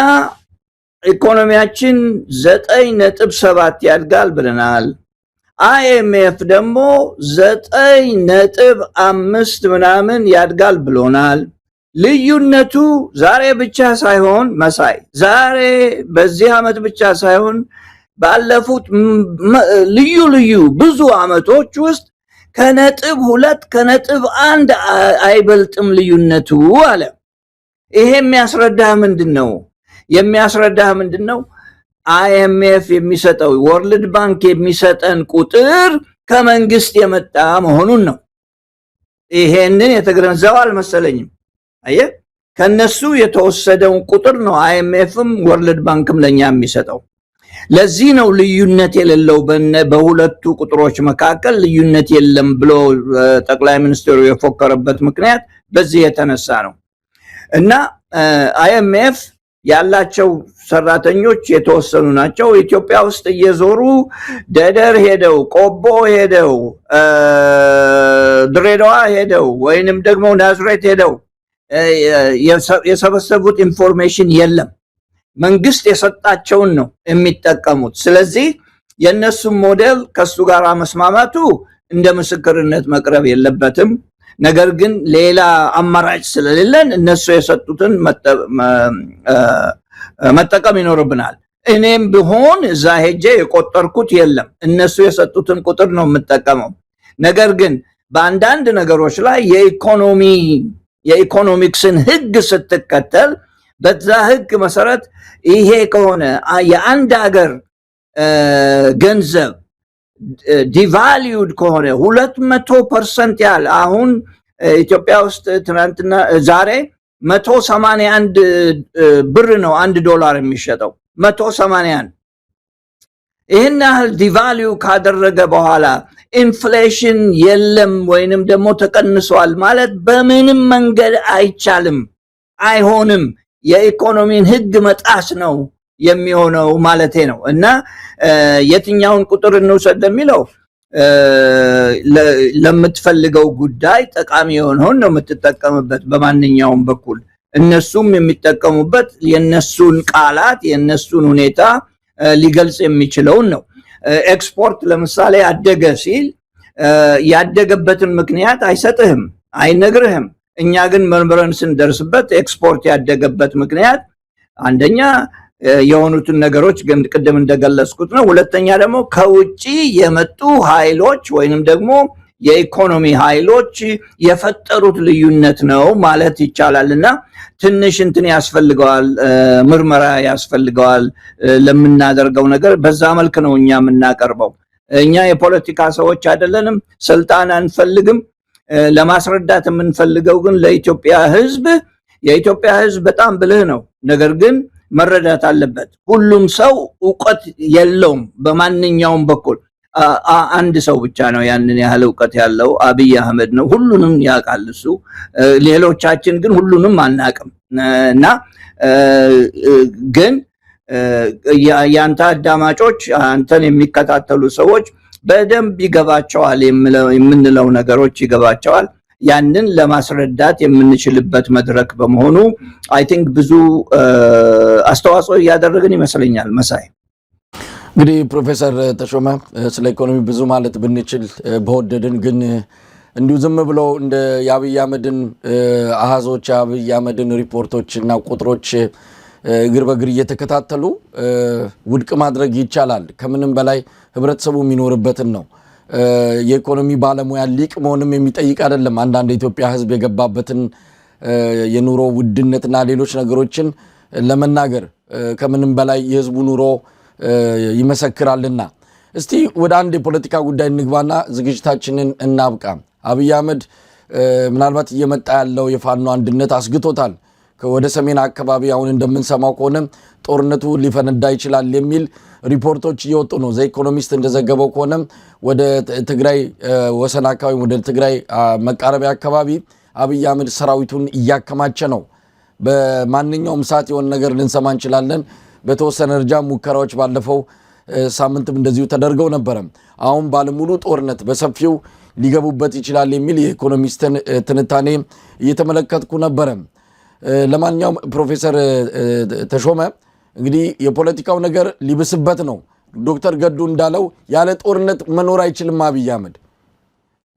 ኢኮኖሚያችን 9.7 ያድጋል ብለናል። አይኤምኤፍ ደግሞ 9.5 ምናምን ያድጋል ብሎናል። ልዩነቱ ዛሬ ብቻ ሳይሆን መሳይ ዛሬ በዚህ ዓመት ብቻ ሳይሆን ባለፉት ልዩ ብዙ ዓመቶች ውስጥ ከ2 ከ1 አይበልጥም ልዩነቱ አለ። ይሄ የሚያስረዳህ ምንድነው? አይኤምኤፍ የሚሰጠው ወርልድ ባንክ የሚሰጠን ቁጥር ከመንግስት የመጣ መሆኑን ነው። ይሄንን የተገነዘበ አልመሰለኝም። አየህ፣ ከነሱ የተወሰደውን ቁጥር ነው አይኤምኤፍም ወርልድ ባንክም ለኛ የሚሰጠው። ለዚህ ነው ልዩነት የሌለው በሁለቱ ቁጥሮች መካከል ልዩነት የለም ብሎ ጠቅላይ ሚኒስትሩ የፎከረበት ምክንያት በዚህ የተነሳ ነው። እና አይኤምኤፍ ያላቸው ሰራተኞች የተወሰኑ ናቸው። ኢትዮጵያ ውስጥ እየዞሩ ደደር ሄደው ቆቦ ሄደው ድሬዳዋ ሄደው ወይንም ደግሞ ናዝሬት ሄደው የሰበሰቡት ኢንፎርሜሽን የለም። መንግስት የሰጣቸውን ነው የሚጠቀሙት። ስለዚህ የነሱም ሞዴል ከሱ ጋር መስማማቱ እንደ ምስክርነት መቅረብ የለበትም። ነገር ግን ሌላ አማራጭ ስለሌለን እነሱ የሰጡትን መጠቀም ይኖርብናል። እኔም ቢሆን እዛ ሄጄ የቆጠርኩት የለም። እነሱ የሰጡትን ቁጥር ነው የምጠቀመው። ነገር ግን በአንዳንድ ነገሮች ላይ የኢኮኖሚክስን ህግ ስትከተል በዛ ህግ መሰረት ይሄ ከሆነ የአንድ ሀገር ገንዘብ ዲቫልዩድ ከሆነ 200% ያህል አሁን ኢትዮጵያ ውስጥ ትናንትና ዛሬ 181 ብር ነው $1 የሚሸጠው 181። ይህን ያህል ዲቫልዩ ካደረገ በኋላ ኢንፍሌሽን የለም ወይንም ደግሞ ተቀንሷል ማለት በምንም መንገድ አይቻልም፣ አይሆንም። የኢኮኖሚን ህግ መጣስ ነው የሚሆነው ማለቴ ነው። እና የትኛውን ቁጥር እንውሰድ ለሚለው ለምትፈልገው ጉዳይ ጠቃሚ የሆነውን ነው የምትጠቀምበት በማንኛውም በኩል። እነሱም የሚጠቀሙበት የነሱን ቃላት የነሱን ሁኔታ ሊገልጽ የሚችለውን ነው። ኤክስፖርት ለምሳሌ አደገ ሲል ያደገበትን ምክንያት አይሰጥህም፣ አይነግርህም። እኛ ግን መርምረን ስንደርስበት ኤክስፖርት ያደገበት ምክንያት አንደኛ የሆኑትን ነገሮች ቅድም እንደገለጽኩት ነው። ሁለተኛ ደግሞ ከውጪ የመጡ ኃይሎች ወይንም ደግሞ የኢኮኖሚ ኃይሎች የፈጠሩት ልዩነት ነው ማለት ይቻላል። እና ትንሽ እንትን ያስፈልገዋል፣ ምርመራ ያስፈልገዋል ለምናደርገው ነገር። በዛ መልክ ነው እኛ የምናቀርበው። እኛ የፖለቲካ ሰዎች አይደለንም፣ ስልጣን አንፈልግም። ለማስረዳት የምንፈልገው ግን ለኢትዮጵያ ህዝብ፣ የኢትዮጵያ ህዝብ በጣም ብልህ ነው። ነገር ግን መረዳት አለበት። ሁሉም ሰው ዕውቀት የለውም በማንኛውም በኩል። አንድ ሰው ብቻ ነው ያንን ያህል ዕውቀት ያለው፣ አብይ አህመድ ነው። ሁሉንም ያውቃል እሱ። ሌሎቻችን ግን ሁሉንም አናቅም። እና ግን ያንተ አዳማጮች፣ አንተን የሚከታተሉ ሰዎች በደንብ ይገባቸዋል፣ የምንለው ነገሮች ይገባቸዋል። ያንን ለማስረዳት የምንችልበት መድረክ በመሆኑ አይ ቲንክ ብዙ አስተዋጽኦ እያደረግን ይመስለኛል። መሳይ እንግዲህ ፕሮፌሰር ተሾመ ስለ ኢኮኖሚ ብዙ ማለት ብንችል በወደድን፣ ግን እንዲሁ ዝም ብለው እንደ የአብይ አህመድን አሃዞች የአብይ አህመድን ሪፖርቶች እና ቁጥሮች እግር በእግር እየተከታተሉ ውድቅ ማድረግ ይቻላል። ከምንም በላይ ህብረተሰቡ የሚኖርበትን ነው። የኢኮኖሚ ባለሙያ ሊቅ መሆንም የሚጠይቅ አይደለም። አንዳንድ የኢትዮጵያ ህዝብ የገባበትን የኑሮ ውድነትና ሌሎች ነገሮችን ለመናገር ከምንም በላይ የህዝቡ ኑሮ ይመሰክራልና። እስቲ ወደ አንድ የፖለቲካ ጉዳይ እንግባና ዝግጅታችንን እናብቃ። አብይ አህመድ ምናልባት እየመጣ ያለው የፋኖ አንድነት አስግቶታል። ወደ ሰሜን አካባቢ አሁን እንደምንሰማው ከሆነ ጦርነቱ ሊፈነዳ ይችላል የሚል ሪፖርቶች እየወጡ ነው። ዘ ኢኮኖሚስት እንደዘገበው ከሆነ ወደ ትግራይ ወሰን አካባቢ፣ ወደ ትግራይ መቃረቢያ አካባቢ አብይ አህመድ ሰራዊቱን እያከማቸ ነው። በማንኛውም ሰዓት የሆነ ነገር ልንሰማ እንችላለን። በተወሰነ ደረጃ ሙከራዎች ባለፈው ሳምንትም እንደዚሁ ተደርገው ነበረ። አሁን ባለሙሉ ጦርነት በሰፊው ሊገቡበት ይችላል የሚል የኢኮኖሚስትን ትንታኔ እየተመለከትኩ ነበረ። ለማንኛውም ፕሮፌሰር ተሾመ እንግዲህ የፖለቲካው ነገር ሊብስበት ነው። ዶክተር ገዱ እንዳለው ያለ ጦርነት መኖር አይችልም አብይ አህመድ።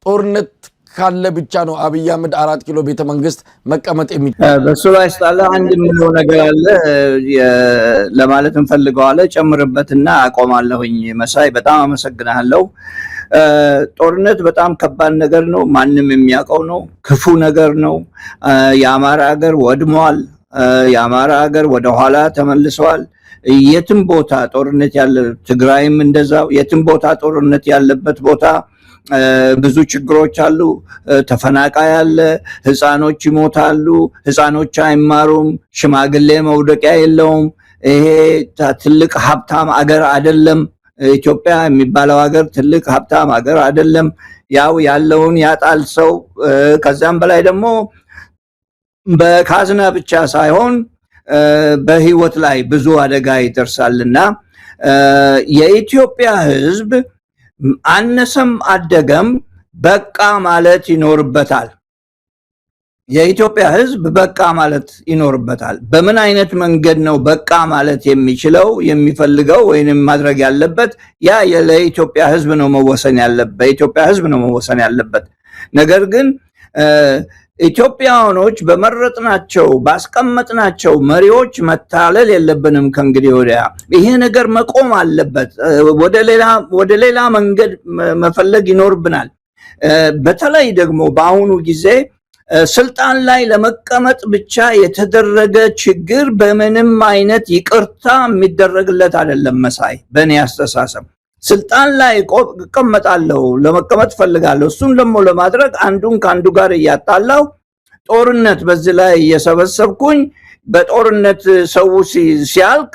ጦርነት ካለ ብቻ ነው አብይ አህመድ 4 ኪሎ ቤተ መንግስት መቀመጥ የሚችለው። በሱ ላይ ስጣለ አንድ ምለው ነገር አለ ለማለት እንፈልገዋለን። ጨምርበትና አቆማለሁኝ። መሳይ በጣም አመሰግናለሁ። ጦርነት በጣም ከባድ ነገር ነው። ማንም የሚያውቀው ነው። ክፉ ነገር ነው። የአማራ ሀገር ወድሟል። የአማራ ሀገር ወደ ኋላ ተመልሷል። የትም ቦታ ጦርነት ያለ፣ ትግራይም እንደዛው፣ የትም ቦታ ጦርነት ያለበት ቦታ ብዙ ችግሮች አሉ። ተፈናቃይ አለ። ህፃኖች ይሞታሉ። ህፃኖች አይማሩም። ሽማግሌ መውደቂያ የለውም። ይሄ ትልቅ ሀብታም አገር አይደለም። ኢትዮጵያ የሚባለው ሀገር ትልቅ ሀብታም ሀገር አይደለም። ያው ያለውን ያጣል ሰው። ከዛም በላይ ደግሞ በካዝና ብቻ ሳይሆን በህይወት ላይ ብዙ አደጋ ይደርሳልና የኢትዮጵያ ህዝብ አነሰም አደገም በቃ ማለት ይኖርበታል። የኢትዮጵያ ህዝብ በቃ ማለት ይኖርበታል። በምን አይነት መንገድ ነው በቃ ማለት የሚችለው የሚፈልገው ወይንም ማድረግ ያለበት? ያ ለኢትዮጵያ ህዝብ ነው መወሰን ያለበት፣ በኢትዮጵያ ህዝብ ነው መወሰን ያለበት። ነገር ግን ኢትዮጵያውያኖች በመረጥናቸው ባስቀመጥናቸው መሪዎች መታለል የለብንም። ከእንግዲህ ወዲያ ይሄ ነገር መቆም አለበት። ወደ ሌላ መንገድ መፈለግ ይኖርብናል። በተለይ ደግሞ በአሁኑ ጊዜ ስልጣን ላይ ለመቀመጥ ብቻ የተደረገ ችግር በምንም አይነት ይቅርታ የሚደረግለት አይደለም። መሳይ በእኔ አስተሳሰብ ስልጣን ላይ እቀመጣለሁ፣ ለመቀመጥ ፈልጋለሁ፣ እሱን ደግሞ ለማድረግ አንዱን ከአንዱ ጋር እያጣላው ጦርነት በዚህ ላይ እየሰበሰብኩኝ በጦርነት ሰው ሲያልቅ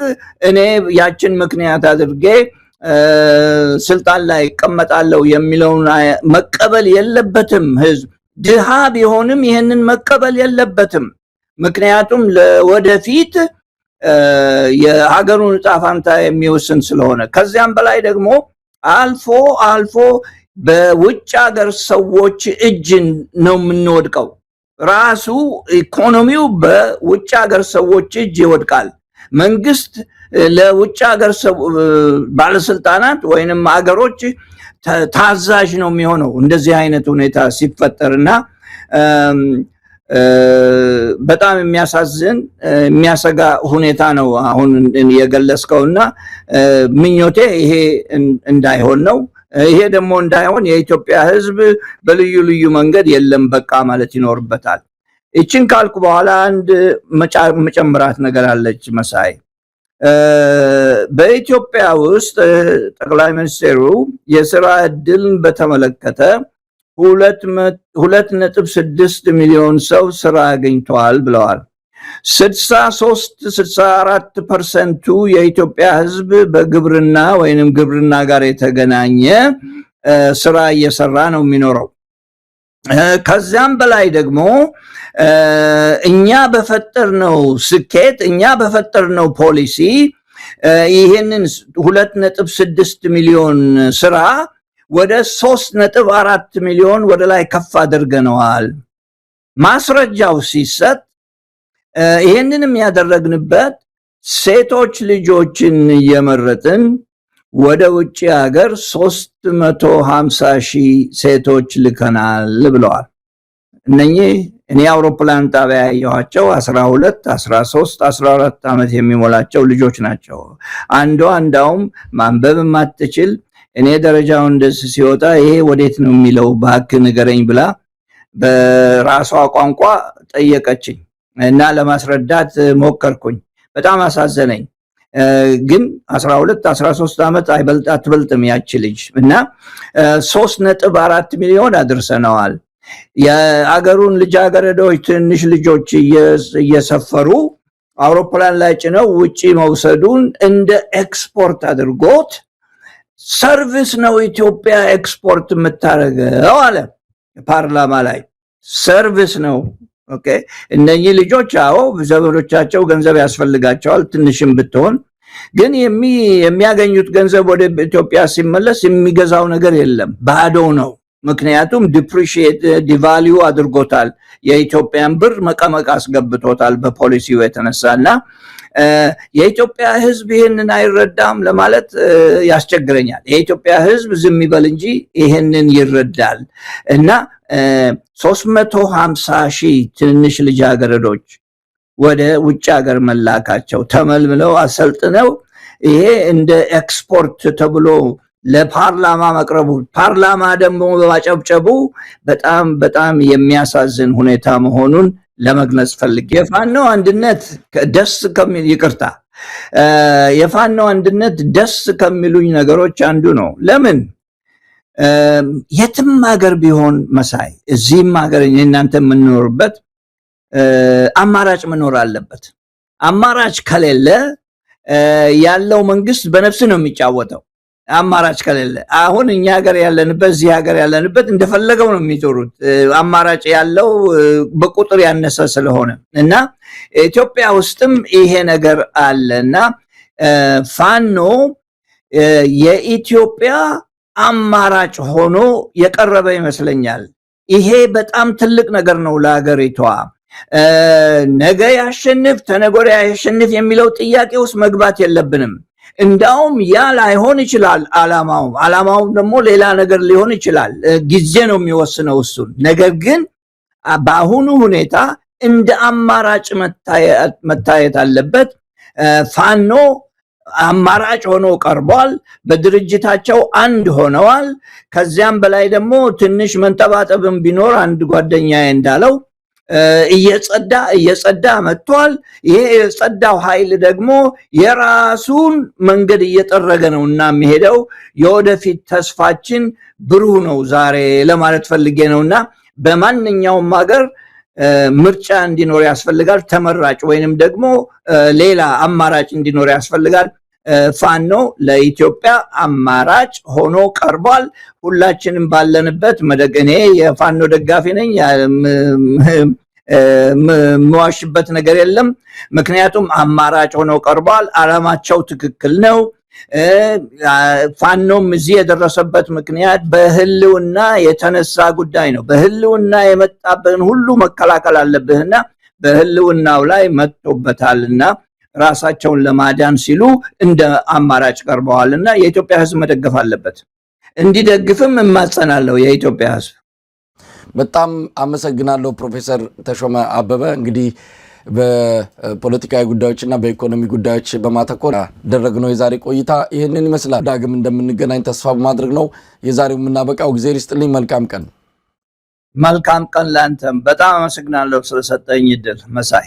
እኔ ያችን ምክንያት አድርጌ ስልጣን ላይ እቀመጣለሁ የሚለውን መቀበል የለበትም። ህዝብ ድሃ ቢሆንም ይህንን መቀበል የለበትም። ምክንያቱም ለወደፊት የሀገሩን ዕጣ ፈንታ የሚወስን ስለሆነ። ከዚያም በላይ ደግሞ አልፎ በውጭ ሀገር ሰዎች እጅ ነው የምንወድቀው። ራሱ ኢኮኖሚው በውጭ ሀገር ሰዎች እጅ ይወድቃል። መንግስት ለውጭ ሀገር ባለስልጣናት ወይንም ሀገሮች ታዛዥ ነው የሚሆነው እንደዚህ አይነት ሁኔታ ሲፈጠርና በጣም የሚያሳዝን የሚያሰጋ ሁኔታ ነው አሁን የገለጽከውና ምኞቴ ይሄ እንዳይሆን ነው። ይሄ ደግሞ እንዳይሆን የኢትዮጵያ ህዝብ በልዩ ልዩ መንገድ የለም በቃ ማለት ይኖርበታል። እቺን ካልኩ በኋላ አንድ መጨምራት ነገር አለች መሳይ። በኢትዮጵያ ውስጥ ጠቅላይ ሚኒስትሩ የስራ ዕድልን በተመለከተ 2.6 ሚሊዮን ሰው ስራ አግኝተዋል ብለዋል። 63-64% የኢትዮጵያ ህዝብ በግብርና ወይንም ግብርና ጋር የተገናኘ ስራ እየሰራ ነው የሚኖረው። ከዚያም በላይ ደግሞ እኛ በፈጠርነው ስኬት እኛ በፈጠርነው ፖሊሲ ይሄንን 2.6 ሚሊዮን ስራ ወደ 3.4 ሚሊዮን ወደ ላይ ከፍ አድርገነዋል። ማስረጃው ሲሰጥ ይሄንንም ያደረግንበት ሴቶች ልጆችን እየመረጥን ወደ ውጭ ሀገር 350,000 ሴቶች ልከናል ብለዋል። እነኚህ እኔ አውሮፕላን ጣቢያ ያየኋቸው 12፣ 13፣ 14 ዓመት የሚሞላቸው ልጆች ናቸው። አንዷ እንዳውም ማንበብ ማትችል እኔ ደረጃውን እንደዚህ ሲወጣ ይሄ ወዴት ነው የሚለው እባክህ ንገረኝ ብላ በራሷ ቋንቋ ጠየቀችኝ እና ለማስረዳት ሞከርኩኝ። በጣም አሳዘነኝ። ግን 12 13 ዓመት አትበልጥም ያቺ ልጅ እና 3.4 ሚሊዮን አድርሰነዋል። የአገሩን ልጃገረዶች ትንሽ ልጆች እየሰፈሩ አውሮፕላን ላይ ጭነው ውጪ መውሰዱን እንደ ኤክስፖርት አድርጎት ሰርቪስ ነው ኢትዮጵያ ኤክስፖርት የምታደርገው አለ ፓርላማ ላይ። ሰርቪስ ነው። ኦኬ እነኚህ ልጆች አዎ ዘመዶቻቸው ገንዘብ ያስፈልጋቸዋል ትንሽም ብትሆን፣ ግን የሚያገኙት ገንዘብ ወደ ኢትዮጵያ ሲመለስ የሚገዛው ነገር የለም፣ ባዶ ነው። ምክንያቱም ዲፕሪሺየት ዲቫልዩ አድርጎታል፣ የኢትዮጵያን ብር መቀመቅ አስገብቶታል በፖሊሲው የተነሳና የኢትዮጵያ ህዝብ ይህንን አይረዳም ለማለት ያስቸግረኛል። የኢትዮጵያ ህዝብ ዝም ይበል እንጂ ይህንን ይረዳል። እና 350,000 ትንሽ ልጃገረዶች ወደ ውጭ ሀገር መላካቸው ተመልምለው አሰልጥነው ይሄ እንደ ኤክስፖርት ተብሎ ለፓርላማ መቅረቡ ፓርላማ ደግሞ በማጨብጨቡ በጣም የሚያሳዝን ሁኔታ መሆኑን ለመግለጽ ፈልጌ የፋኖ አንድነት የፋኖ አንድነት ደስ ከሚሉኝ ነገሮች አንዱ ነው። ለምን የትም ሀገር ቢሆን መሳይ እዚህም ሀገር እናንተ የምንኖርበት አማራጭ መኖር አለበት። አማራጭ ከሌለ ያለው መንግስት በነፍስ ነው የሚጫወተው። አማራጭ ከሌለ አሁን እኛ ሀገር ያለንበት እዚህ ሀገር ያለንበት እንደፈለገው ነው የሚዞሩት። አማራጭ ያለው በቁጥር ያነሰ ስለሆነ እና ኢትዮጵያ ውስጥም ይሄ ነገር አለና ፋኖ የኢትዮጵያ አማራጭ ሆኖ የቀረበ ይመስለኛል። ይሄ በጣም ትልቅ ነገር ነው ለሀገሪቷ። ነገ ያሸንፍ ተነገ ያሸንፍ የሚለው ጥያቄ ውስጥ መግባት የለብንም። እንዳውም ያ ላይሆን ይችላል ዓላማው ደግሞ ሌላ ነገር ሊሆን ይችላል። ጊዜ ነው የሚወስነው እሱን። ነገር ግን በአሁኑ ሁኔታ እንደ አማራጭ መታየት አለበት። ፋኖ አማራጭ ሆኖ ቀርቧል። በድርጅታቸው አንድ ሆነዋል። ከዚያም በላይ ደግሞ ትንሽ መንጠባጠብም ቢኖር አንድ ጓደኛዬ እንዳለው እየጸዳ መጥቷል። ይሄ የጸዳው ኃይል ደግሞ የራሱን መንገድ እየጠረገ ነውና የሚሄደው የወደፊት ተስፋችን ብሩህ ነው ዛሬ ለማለት ፈልጌ ነውና በማንኛውም ሀገር ምርጫ እንዲኖር ያስፈልጋል። ተመራጭ ወይንም ደግሞ ሌላ አማራጭ እንዲኖር ያስፈልጋል። ፋኖ ለኢትዮጵያ አማራጭ ሆኖ ቀርቧል። ሁላችንም ባለንበት እኔ የፋኖ ደጋፊ ነኝ። የምዋሽበት ነገር የለም። ምክንያቱም አማራጭ ሆኖ ቀርቧል። ዓላማቸው ትክክል ነው። ፋኖም እዚህ የደረሰበት ምክንያት በህልውና የተነሳ ጉዳይ ነው። በህልውና የመጣብህን ሁሉ መከላከል አለብህና በህልውናው ላይ መጥቶበታልና ራሳቸውን ለማዳን ሲሉ እንደ አማራጭ ቀርበዋልና የኢትዮጵያ ህዝብ መደገፍ አለበት። እንዲደግፍም እማጸናለሁ የኢትዮጵያ ህዝብ። በጣም አመሰግናለሁ ፕሮፌሰር ተሾመ አበበ። እንግዲህ በፖለቲካዊ ጉዳዮችና በኢኮኖሚ ጉዳዮች በማተኮር ያደረግነው የዛሬ ቆይታ ይህንን ይመስላል። ዳግም እንደምንገናኝ ተስፋ በማድረግ ነው የዛሬው የምናበቃው። እግዚአብሔር ይስጥልኝ። መልካም ቀን። መልካም ቀን ላንተም። በጣም አመሰግናለሁ ስለሰጠኝ እድል መሳይ።